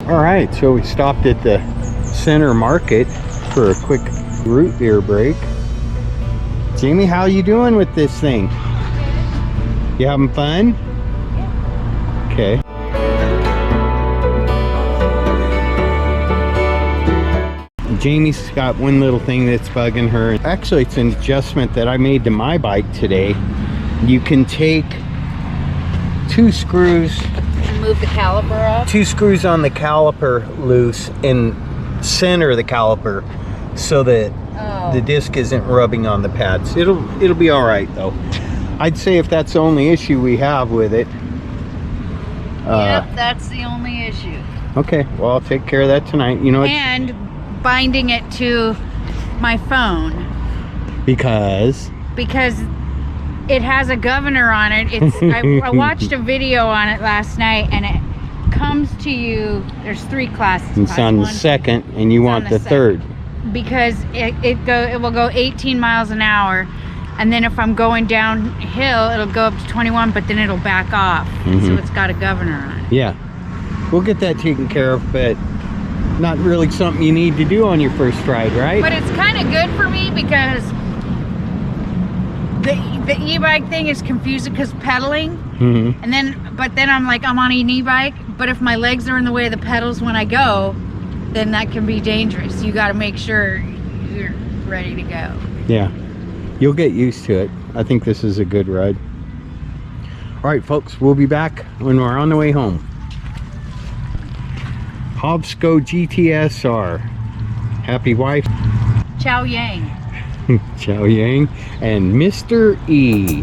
Alright, so we stopped at the center market for a quick root beer break. Jamie, how you doing with this thing? You having fun? Okay. Jamie's got one little thing that's bugging her. Actually, it's an adjustment that I made to my bike today. You can take 2 screws, Move the caliper up. 2 screws on the caliper loose and center the caliper so that the disc isn't rubbing on the pads. It'll be all right though. I'd say if that's the only issue we have with it. Yep, that's the only issue. Okay, well I'll take care of that tonight. You know, And binding it to my phone because it has a governor on it. It's I watched a video on it last night, and it comes to you. There's 3 classes. it's on the second, and you want the third. Because it will go 18 miles an hour, and then if I'm going downhill, it'll go up to 21, but then it'll back off. So it's got a governor on it. Yeah, we'll get that taken care of, but not really something you need to do on your first ride, right? But it's kind of good for me because the e-bike thing is confusing because pedaling, but then I'm like, I'm on an e-bike, but if my legs are in the way of the pedals when I go, then that can be dangerous. You got to make sure you're ready to go. Yeah, you'll get used to it. I think this is a good ride. All right, folks, we'll be back when we're on the way home. Hovsco GTSR. Happy wife. Chow Yang. Chow Yang and Mr. E.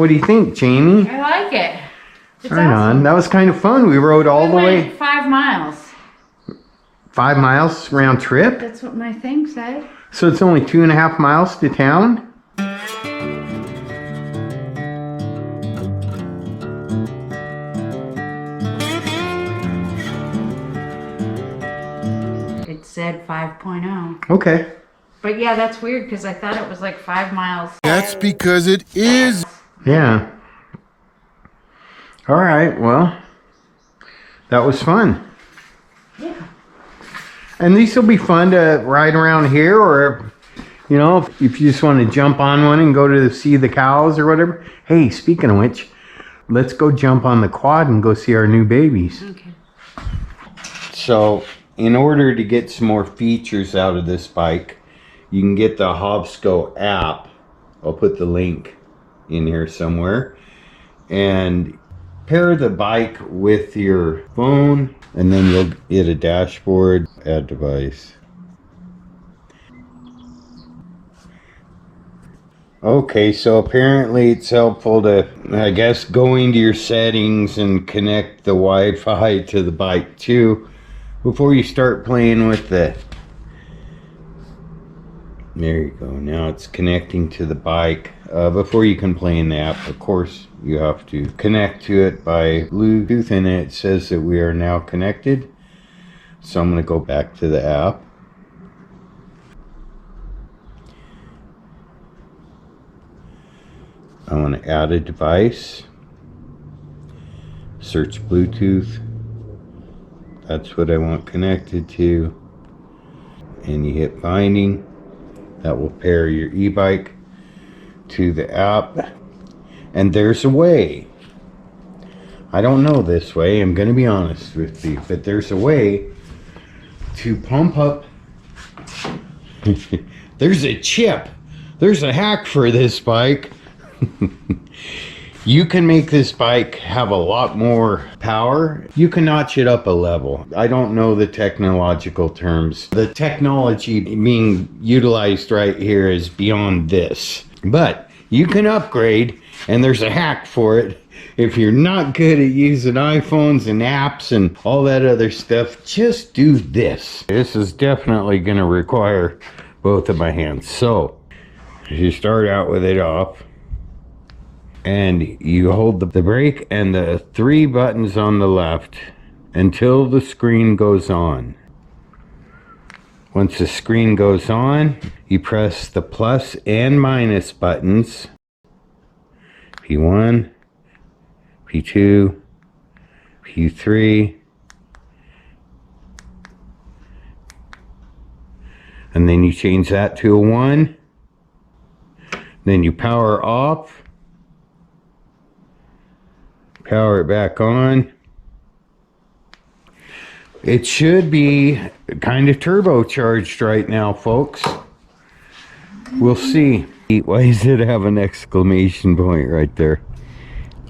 What do you think, Jamie? I like it. It's Right awesome. on. That was kind of fun. We rode all the way. 5 miles. 5 miles round trip? That's what my thing said. So it's only 2.5 miles to town? It said 5.0. Okay. But yeah, that's weird because I thought it was like 5 miles. That's because it is. Yeah. All right. Well, that was fun. Yeah. And these will be fun to ride around here, or, you know, if you just want to jump on one and go to see the cows or whatever. Hey, speaking of which, let's go jump on the quad and go see our new babies. Okay. So, in order to get some more features out of this bike, you can get the Hovsco app. I'll put the link in here somewhere. And pair the bike with your phone, and then you'll get a dashboard, add device. Okay, so apparently it's helpful to, I guess, go into your settings and connect the Wi-Fi to the bike too before you start playing with the... There you go. Now it's connecting to the bike. Before you can play in the app, of course, you have to connect to it by Bluetooth, and it says that we are now connected. So I'm going to go back to the app. I want to add a device. Search Bluetooth. That's what I want connected to. And you hit binding. That will pair your e-bike to the app. And there's a way. I don't know this way, I'm going to be honest with you, but there's a way to pump up. There's a chip. There's a hack for this bike. You can make this bike have a lot more power. You can notch it up a level. I don't know the technological terms. The technology being utilized right here is beyond this. But you can upgrade, and there's a hack for it. If you're not good at using iPhones and apps and all that other stuff, just do this. This is definitely going to require both of my hands. So, you start out with it off. And you hold the brake and the 3 buttons on the left until the screen goes on. Once the screen goes on, you press the plus and minus buttons. P1, P2, P3. And then you change that to a 1. Then you power off. Power it back on. It should be kind of turbocharged right now, folks. We'll see. Why does it have an exclamation point right there?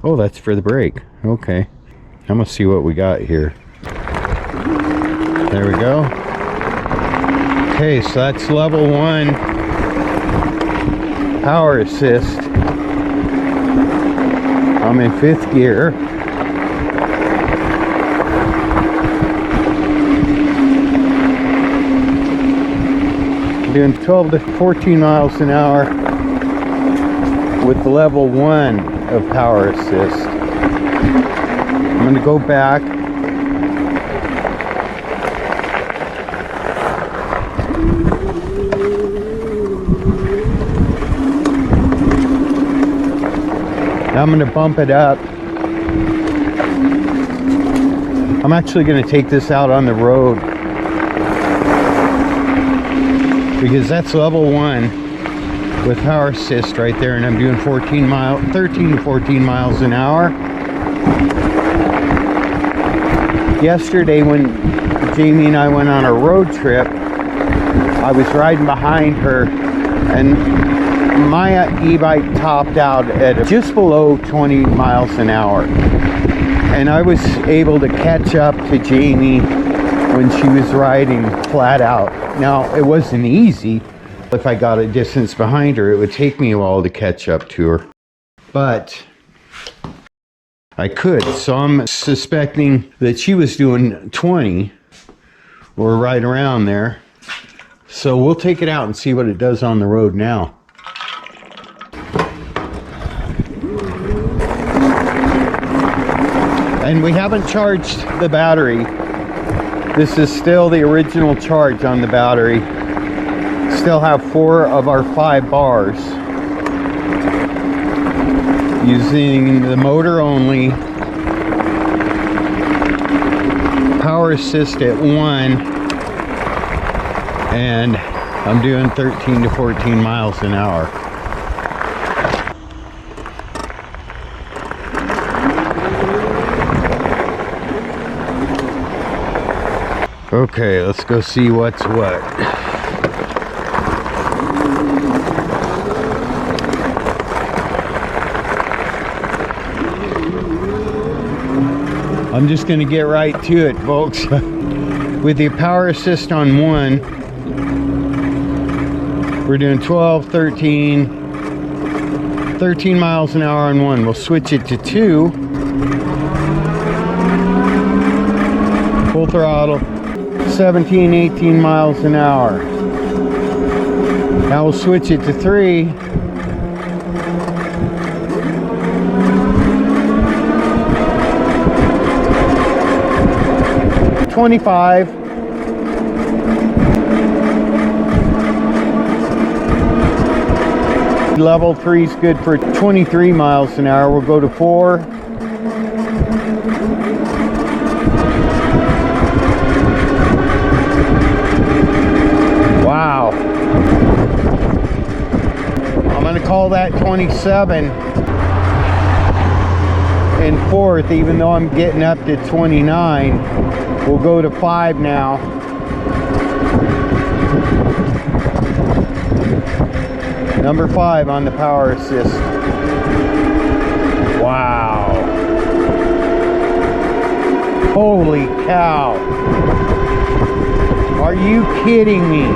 Oh, that's for the brake. Okay. I'm gonna see what we got here. There we go. Okay, so that's level 1 power assist. I'm in 5th gear. I'm doing 12 to 14 miles an hour with level 1 of power assist. I'm going to go back. Now I'm going to bump it up. I'm actually going to take this out on the road because that's level 1 with power assist right there, and I'm doing 13 to 14 miles an hour. Yesterday when Jamie and I went on a road trip, I was riding behind her, and my e-bike topped out at just below 20 miles an hour, and I was able to catch up to Jamie when she was riding flat out. Now, it wasn't easy. If I got a distance behind her, it would take me a while to catch up to her. but I could. So I'm suspecting that she was doing 20 or right around there. So we'll take it out and see what it does on the road now. And we haven't charged the battery. This is still the original charge on the battery. Still have 4 of our 5 bars. Using the motor only. Power assist at 1. And I'm doing 13 to 14 miles an hour. Okay, let's go see what's what. I'm just going to get right to it, folks. With the power assist on 1, we're doing 12, 13 miles an hour on 1. We'll switch it to 2. Full throttle. 17, 18 miles an hour. Now we'll switch it to 3. $25. Level 3 is good for 23 miles an hour. We'll go to 4. Wow. I'm going to call that 27 in 4th, even though I'm getting up to 29. We'll go to 5 now. Number 5 on the power assist. Wow. Holy cow. Are you kidding me?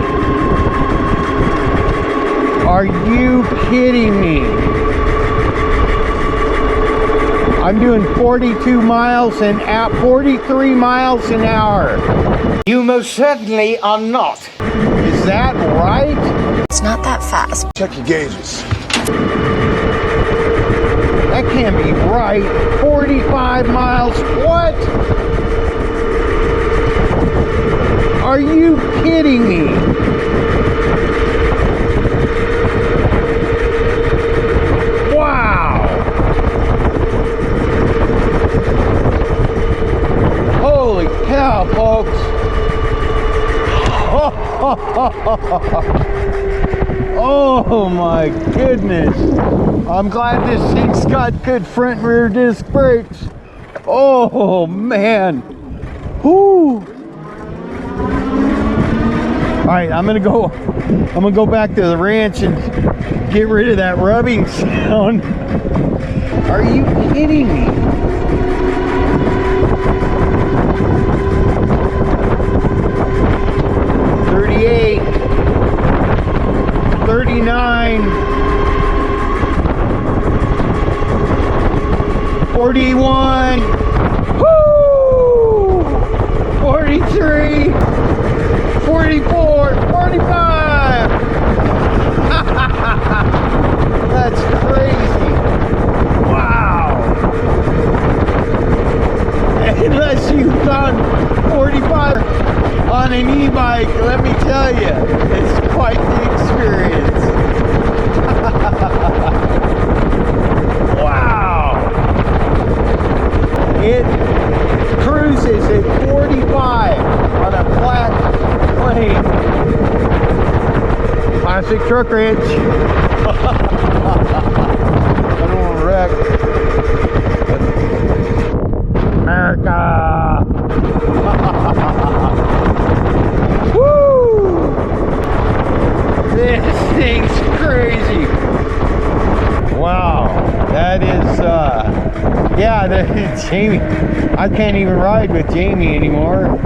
Are you kidding me? I'm doing 42 miles and at 43 miles an hour. You most certainly are not. Is that right? It's not that fast. Check your gauges. That can't be right. 45 miles. What? Are you kidding me? Wow. Holy cow, folks. Oh my goodness. I'm glad this thing's got good front and rear disc brakes. Oh man. Whoo. All right, I'm gonna go back to the ranch and get rid of that rubbing sound. Are you kidding me? $38, $39, $41, woo! $43, $44, $45. That's crazy. Wow. Unless you've done 45 on an e-bike, let me tell you, it's quite the experience. Wow. It cruises at 45 on a flat plane. Classic Truck Ranch. I don't want to wreck. America. Woo! This thing's crazy. Wow. That is, yeah, Jamie. I can't even ride with Jamie anymore.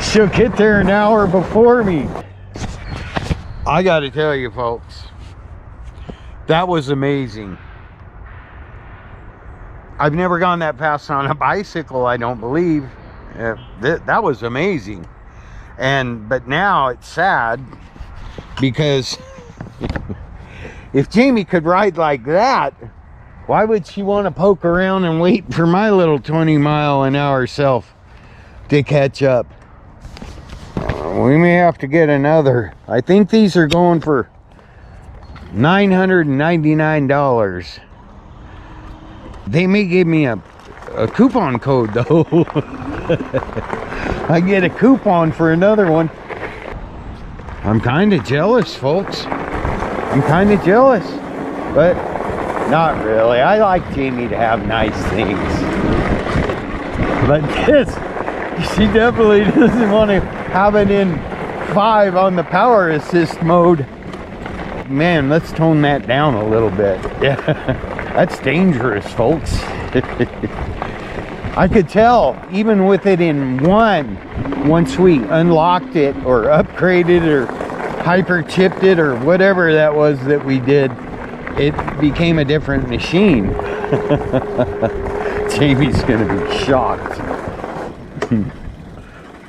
She'll get there an hour before me. I gotta tell you folks, That was amazing. I've never gone that fast on a bicycle, I don't believe. That was amazing. But now it's sad because if Jamie could ride like that, why would she want to poke around and wait for my little 20-mile-an-hour self to catch up? We may have to get another. I think these are going for $999. They may give me a coupon code though. I get a coupon for another one. I'm kind of jealous, folks. I'm kind of jealous, but not really. I like Jamie to have nice things. But this, she definitely doesn't want to have it in 5 on the power assist mode. Man, let's tone that down a little bit. Yeah, that's dangerous, folks. I could tell, even with it in 1, once we unlocked it or upgraded or hyper chipped it or whatever that was that we did, it became a different machine. Jamie's gonna be shocked.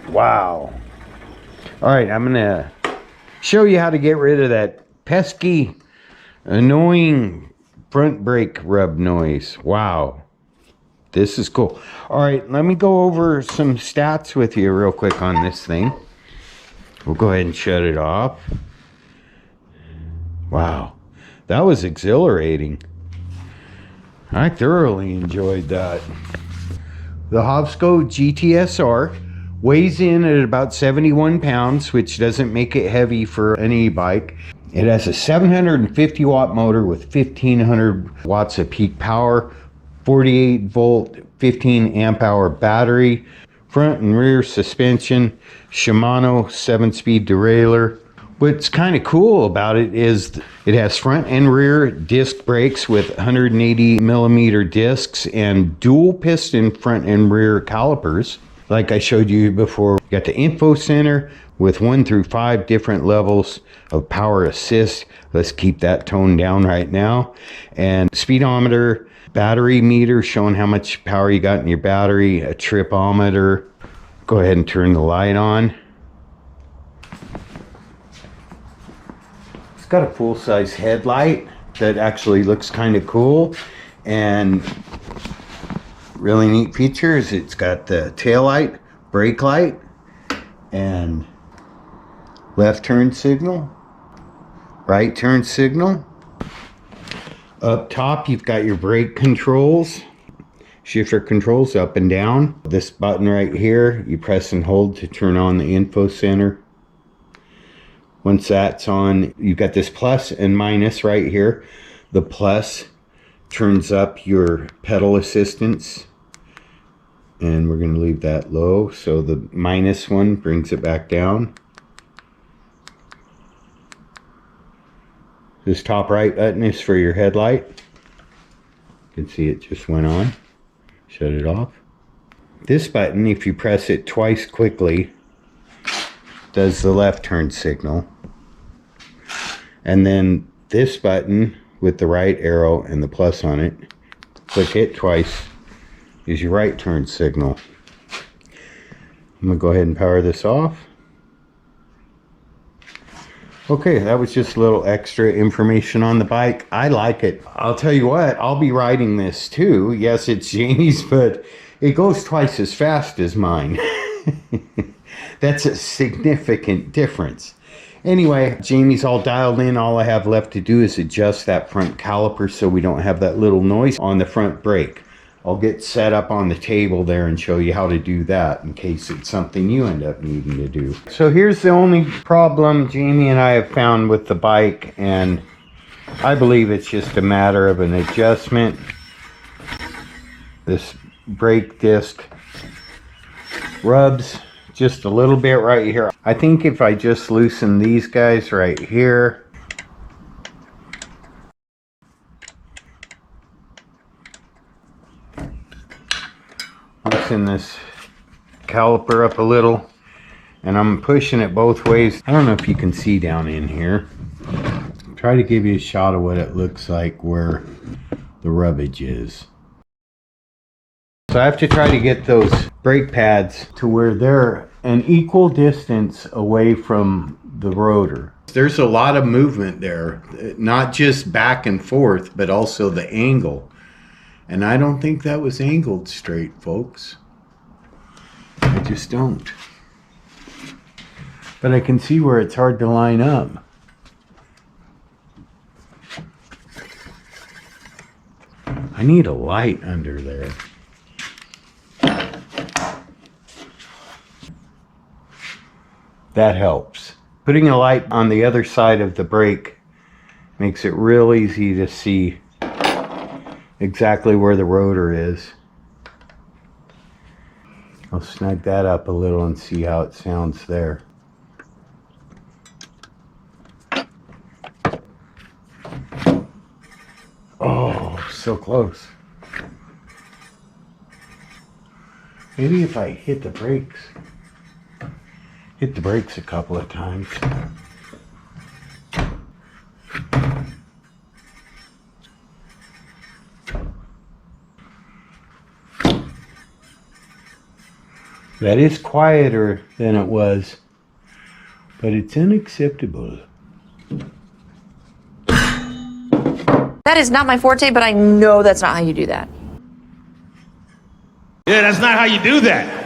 Wow. All right, I'm gonna show you how to get rid of that pesky, annoying front brake rub noise. Wow, this is cool. All right, let me go over some stats with you real quick on this thing. We'll go ahead and shut it off. Wow, that was exhilarating. I thoroughly enjoyed that. The Hovsco GTSR weighs in at about 71 pounds, which doesn't make it heavy for an e-bike. It has a 750 watt motor with 1500 watts of peak power, 48 volt, 15 amp hour battery, front and rear suspension, Shimano 7-speed derailleur. What's kind of cool about it is it has front and rear disc brakes with 180 millimeter discs and dual piston front and rear calipers. Like I showed you before, you got the info center with 1 through 5 different levels of power assist. Let's keep that toned down right now. And speedometer, battery meter showing how much power you got in your battery, a tripometer. Go ahead and turn the light on. It's got a full-size headlight that actually looks kind of cool. And really neat features. It's got the tail light, brake light, and left turn signal, right turn signal. Up top, you've got your brake controls, shifter controls up and down. This button right here, you press and hold to turn on the info center. Once that's on, you've got this plus and minus right here. The plus turns up your pedal assistance, and we're going to leave that low. So the minus one brings it back down. This top right button is for your headlight. You can see it just went on. Shut it off. This button, if you press it twice quickly, does the left turn signal. And then this button with the right arrow and the plus on it, click it twice, is your right turn signal. I'm gonna go ahead and power this off. Okay, that was just a little extra information on the bike. I like it. I'll tell you what, I'll be riding this too. Yes, it's Jamie's, but it goes twice as fast as mine. That's a significant difference. Anyway, Jamie's all dialed in. All I have left to do is adjust that front caliper so we don't have that little noise on the front brake. I'll get set up on the table there and show you how to do that in case it's something you end up needing to do. So here's the only problem Jamie and I have found with the bike, and I believe it's just a matter of an adjustment. This brake disc rubs just a little bit right here. I think if I just loosen these guys right here, loosen this caliper up a little, and I'm pushing it both ways. I don't know if you can see down in here. try to give you a shot of what it looks like where the rubbish is. So I have to try to get those brake pads to where they're an equal distance away from the rotor. There's a lot of movement there, not just back and forth, but also the angle. And I don't think that was angled straight, folks. I just don't. But I can see where it's hard to line up. I need a light under there. That helps. Putting a light on the other side of the brake makes it real easy to see exactly where the rotor is. I'll snug that up a little and see how it sounds there. Oh, so close. Maybe if I hit the brakes a couple of times. That is quieter than it was, but it's unacceptable. That is not my forte, but I know that's not how you do that. Yeah, that's not how you do that.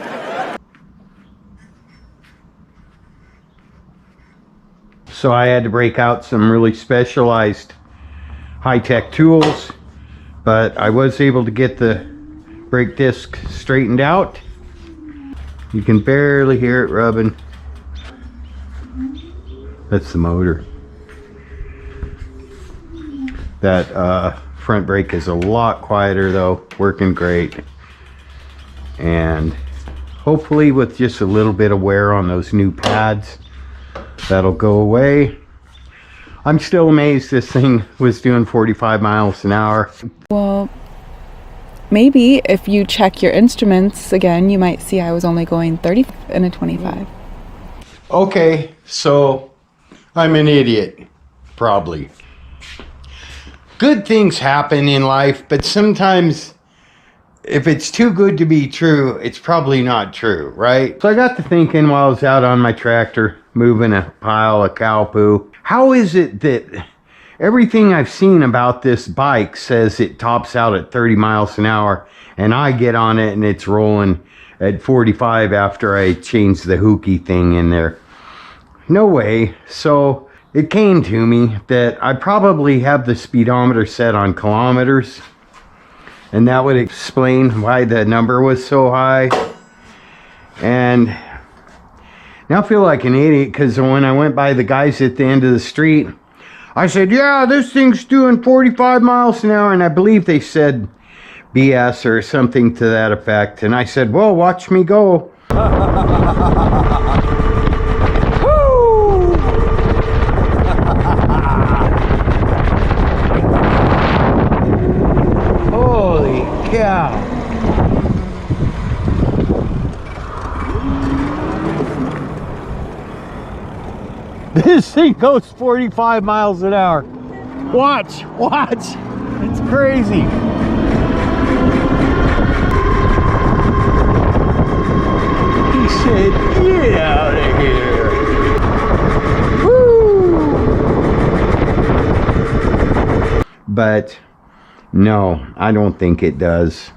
So I had to break out some really specialized high-tech tools, but I was able to get the brake disc straightened out. You can barely hear it rubbing. That's the motor. That front brake is a lot quieter though, working great. And hopefully with just a little bit of wear on those new pads, that'll go away. I'm still amazed this thing was doing 45 miles an hour. Well, maybe if you check your instruments again, you might see I was only going 30 and a 25. Okay, so I'm an idiot, probably. Good things happen in life, but sometimes if it's too good to be true, it's probably not true, right? So I got to thinking while I was out on my tractor moving a pile of cow poo, how is it that everything I've seen about this bike says it tops out at 30 miles an hour and I get on it and it's rolling at 45 after I change the hooky thing in there? No way. So it came to me that I probably have the speedometer set on kilometers, and that would explain why the number was so high. And now I feel like an idiot because when I went by the guys at the end of the street, I said, yeah, this thing's doing 45 miles an hour. And I believe they said BS or something to that effect. And I said, well, watch me go. Holy cow. This thing goes 45 miles an hour. Watch. It's crazy. He said, get out of here. Woo! But no, I don't think it does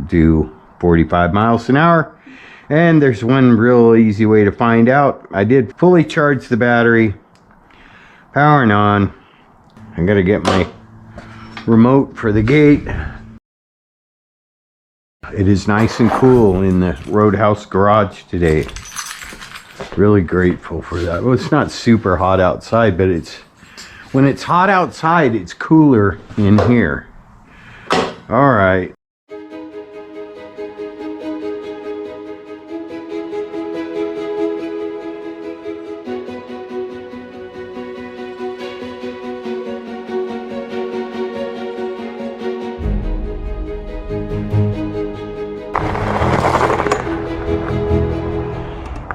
do 45 miles an hour. And there's one real easy way to find out. I did fully charge the battery, powering on. I gotta get my remote for the gate. It is nice and cool in the Roadhouse garage today. Really grateful for that. Well, it's not super hot outside, but when it's hot outside, it's cooler in here. All right.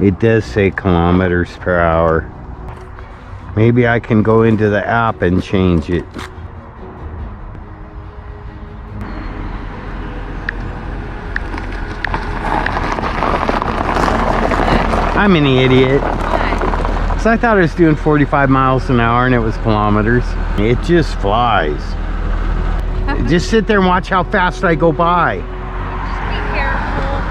It does say kilometers per hour. Maybe I can go into the app and change it. I'm an idiot. So I thought I was doing 45 miles an hour and it was kilometers. It just flies. Just sit there and watch how fast I go by. Just be careful.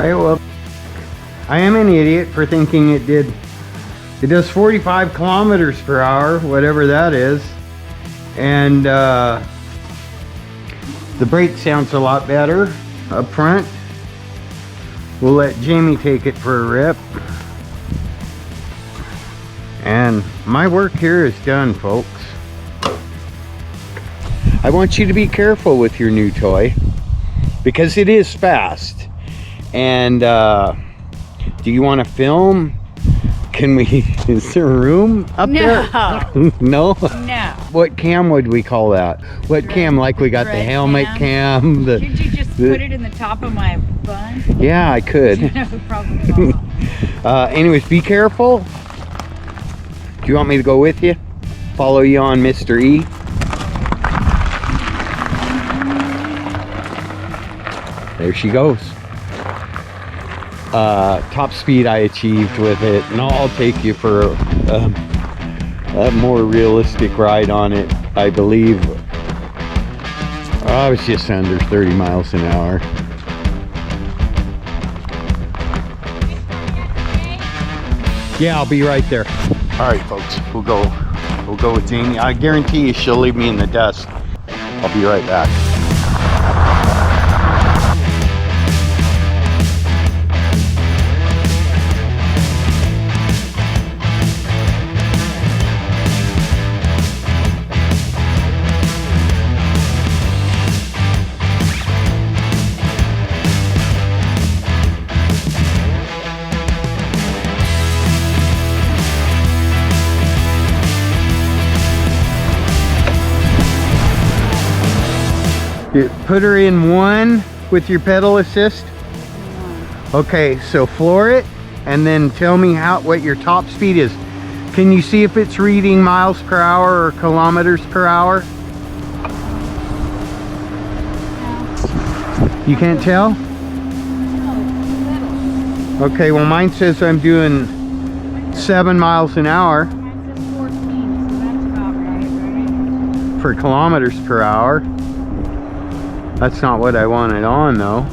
Alright, well, I am an idiot for thinking it does 45 kilometers per hour, whatever that is. And the brake sounds a lot better up front. We'll let Jamie take it for a rip. And my work here is done, folks. I want you to be careful with your new toy because it is fast. And do you want to film? Can we, is there room up there? No? No. What cam would we call that? What cam? Like we got the helmet cam. Could you just put it in the top of my bun? Yeah, I could. No problem at all. Anyways, be careful. Do you want me to go with you? Follow you on Mr. E? There she goes. Top speed I achieved with it, and I'll take you for a more realistic ride on it. I believe I was just under 30 miles an hour. Yeah, I'll be right there. All right, folks, we'll go with Jamie. I guarantee you she'll leave me in the dust. I'll be right back. You put her in one with your pedal assist. Okay, so floor it and then tell me what your top speed is. Can you see if it's reading miles per hour or kilometers per hour? You can't tell? Okay, well mine says I'm doing 7 miles an hour. Mine says 14, so that's about right? For kilometers per hour. That's not what I wanted on though.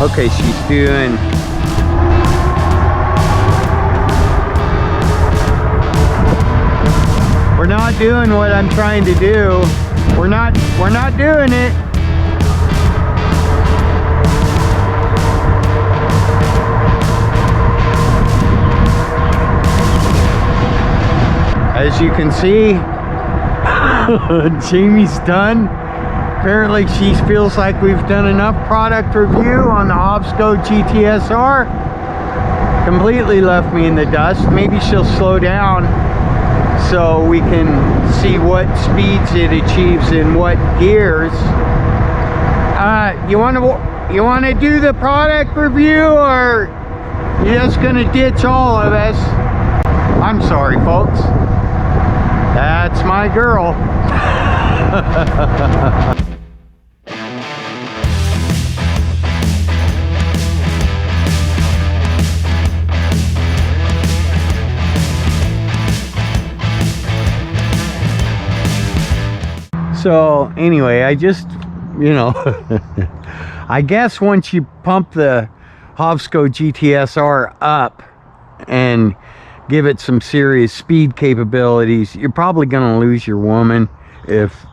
Okay, she's doing... We're not doing what I'm trying to do. We're not doing it. As you can see, Jamie's done. Apparently she feels like we've done enough product review on the Hovsco GTSR. Completely left me in the dust. Maybe she'll slow down so we can see what speeds it achieves in what gears. You want to do the product review, or you're just gonna ditch all of us? I'm sorry, folks. That's my girl. So anyway, I just, you know, I guess once you pump the Hovsco GTSR up and give it some serious speed capabilities, you're probably gonna lose your woman if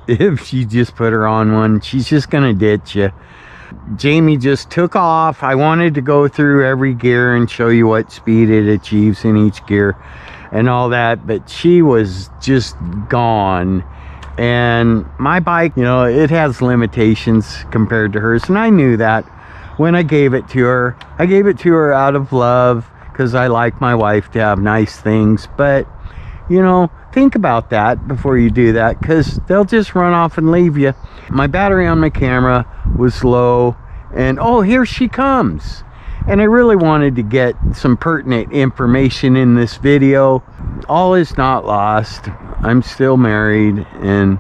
you just put her on one. She's just gonna ditch you. Jamie just took off. I wanted to go through every gear and show you what speed it achieves in each gear and all that, but she was just gone. And my bike, you know, it has limitations compared to hers, and I knew that when I gave it to her. I gave it to her out of love because I like my wife to have nice things. But, you know, think about that before you do that, because they'll just run off and leave you. My battery on my camera was low, and oh, here she comes. And I really wanted to get some pertinent information in this video. All is not lost. I'm still married, and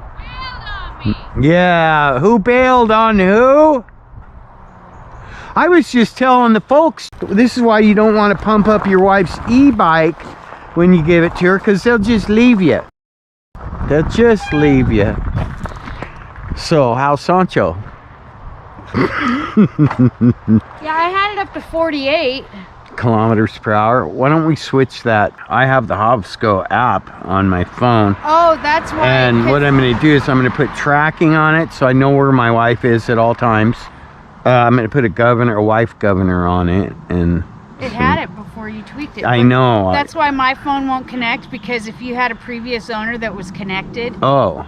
yeah, who bailed on who? I was just telling the folks, this is why you don't want to pump up your wife's e-bike when you give it to her, because they'll just leave you. They'll just leave you. So, how's Sancho? Yeah, I had it up to 48 kilometers per hour. Why don't we switch that? I have the Hovsco app on my phone. Oh, that's why. And what I'm going to do is I'm going to put tracking on it so I know where my wife is at all times. I'm going to put a wife governor on it, and it had it before you tweaked it. I know. That's why my phone won't connect, because if you had a previous owner that was connected,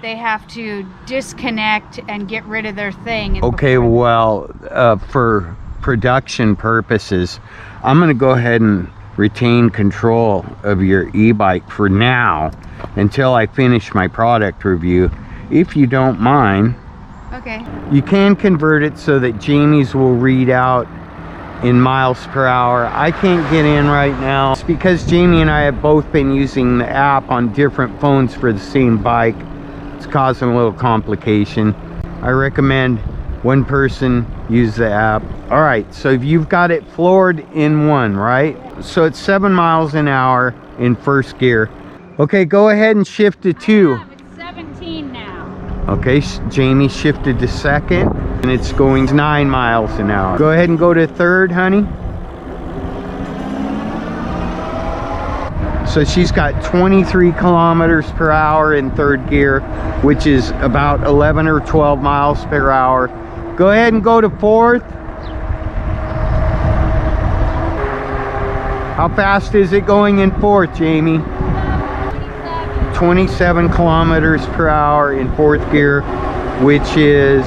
they have to disconnect and get rid of their thing. Okay, well, for production purposes, I'm going to go ahead and retain control of your e-bike for now until I finish my product review, if you don't mind. Okay. You can convert it so that Jamie's will read out in miles per hour. I can't get in right now. It's because Jamie and I have both been using the app on different phones for the same bike. It's causing a little complication. I recommend one person use the app. All right, so you've got it floored in one, right? So it's 7 miles an hour in first gear. Okay, go ahead and shift to 2. It's 17 now. Okay, Jamie shifted to second, and it's going 9 miles an hour. Go ahead and go to third, honey. So she's got 23 kilometers per hour in third gear, which is about 11 or 12 miles per hour. Go ahead and go to fourth. How fast is it going in fourth, Jamie? 27 kilometers per hour in fourth gear, which is,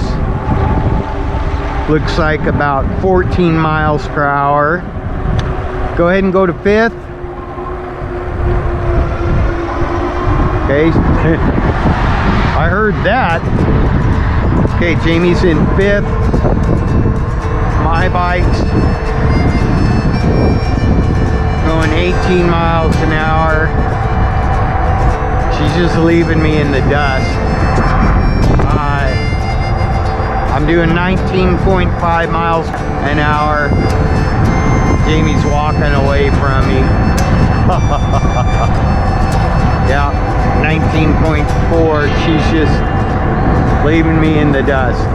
looks like about 14 miles per hour. Go ahead and go to fifth. Okay, I heard that. Okay, Jamie's in fifth. My bike's going 18 miles an hour. She's just leaving me in the dust. I'm doing 19.5 miles an hour. Jamie's walking away from me. Yeah, 19.4. She's just leaving me in the dust.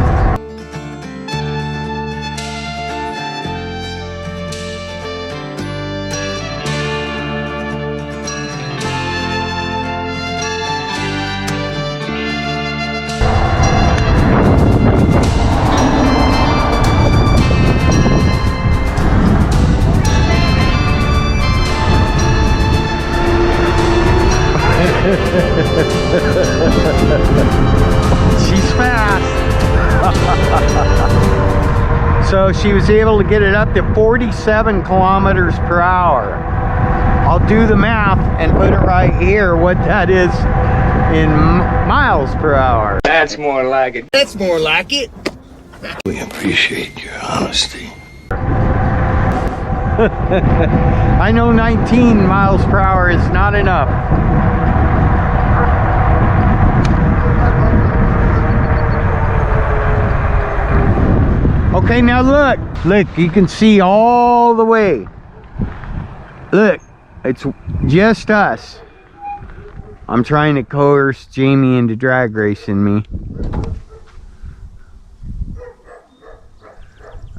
She's fast. So she was able to get it up to 47 kilometers per hour. I'll do the math and put it right here what that is in miles per hour. That's more like it. That's more like it. We appreciate your honesty. I know 19 miles per hour is not enough. Okay, now look, you can see all the way. Look, it's just us. I'm trying to coerce Jamie into drag racing me.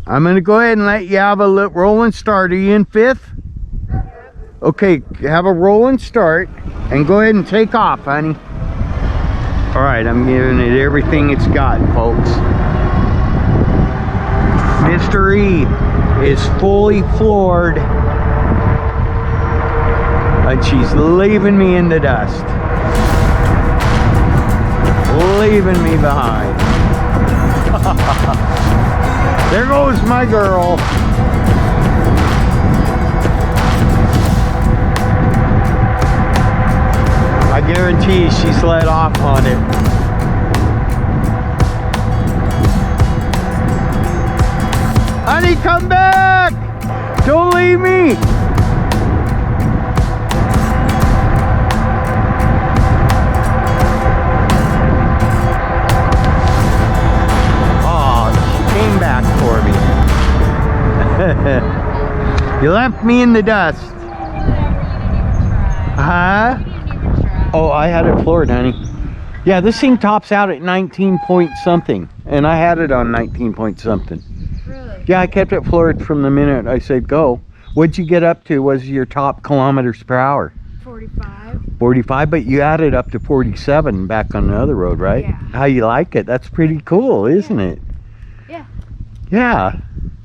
I'm gonna go ahead and let you have a rolling start. Are you in fifth? Okay, have a rolling start and go ahead and take off, honey. All right, I'm giving it everything it's got, folks. Mr. E is fully floored and she's leaving me in the dust. Leaving me behind. There goes my girl. I guarantee she's let off on it. Honey, come back! Don't leave me! Oh, she came back for me. You left me in the dust. Huh? Oh, I had it floored, honey. Yeah, this thing tops out at 19 point something. And I had it on 19 point something. Really? Yeah, I kept it floored from the minute I said go. What'd you get up to? Was your top kilometers per hour? 45. 45, but you added up to 47 back on the other road, right? Yeah. How you like it? That's pretty cool, isn't it? Yeah. Yeah.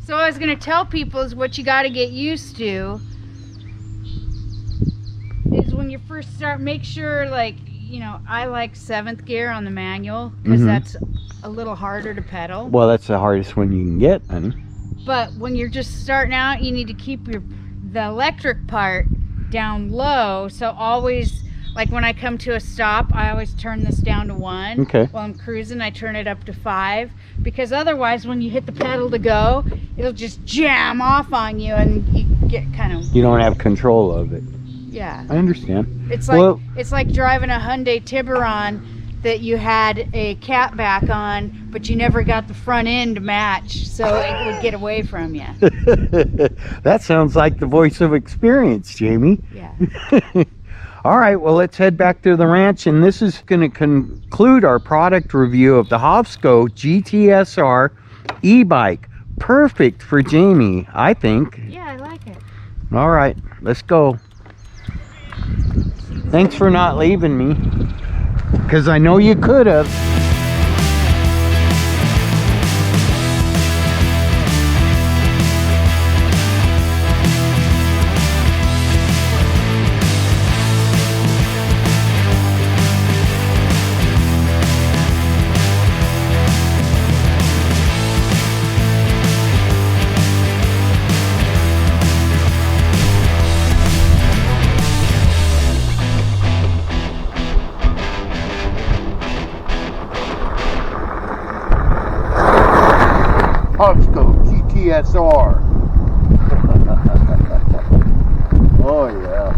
So I was gonna tell people is what you got to get used to is when you first start, make sure, like, you know, I like 7th gear on the manual because that's a little harder to pedal. Well, that's the hardest one you can get, honey. But when you're just starting out, you need to keep the electric part down low. So always, like when I come to a stop, I always turn this down to 1. Okay. While I'm cruising, I turn it up to 5, because otherwise when you hit the pedal to go, it'll just jam off on you and you get kind of... You don't have control of it. Yeah. I understand. It's like, well, it's like driving a Hyundai Tiburon that you had a cat back on, but you never got the front end to match, so it would get away from you. that sounds like the voice of experience, Jamie. Yeah. All right, well, let's head back to the ranch, and this is going to conclude our product review of the Hovsco GTSR E-Bike. Perfect for Jamie, I think. Yeah, I like it. All right, let's go. Thanks for not leaving me, because I know you could have. Hovsco GTSR. Oh yeah.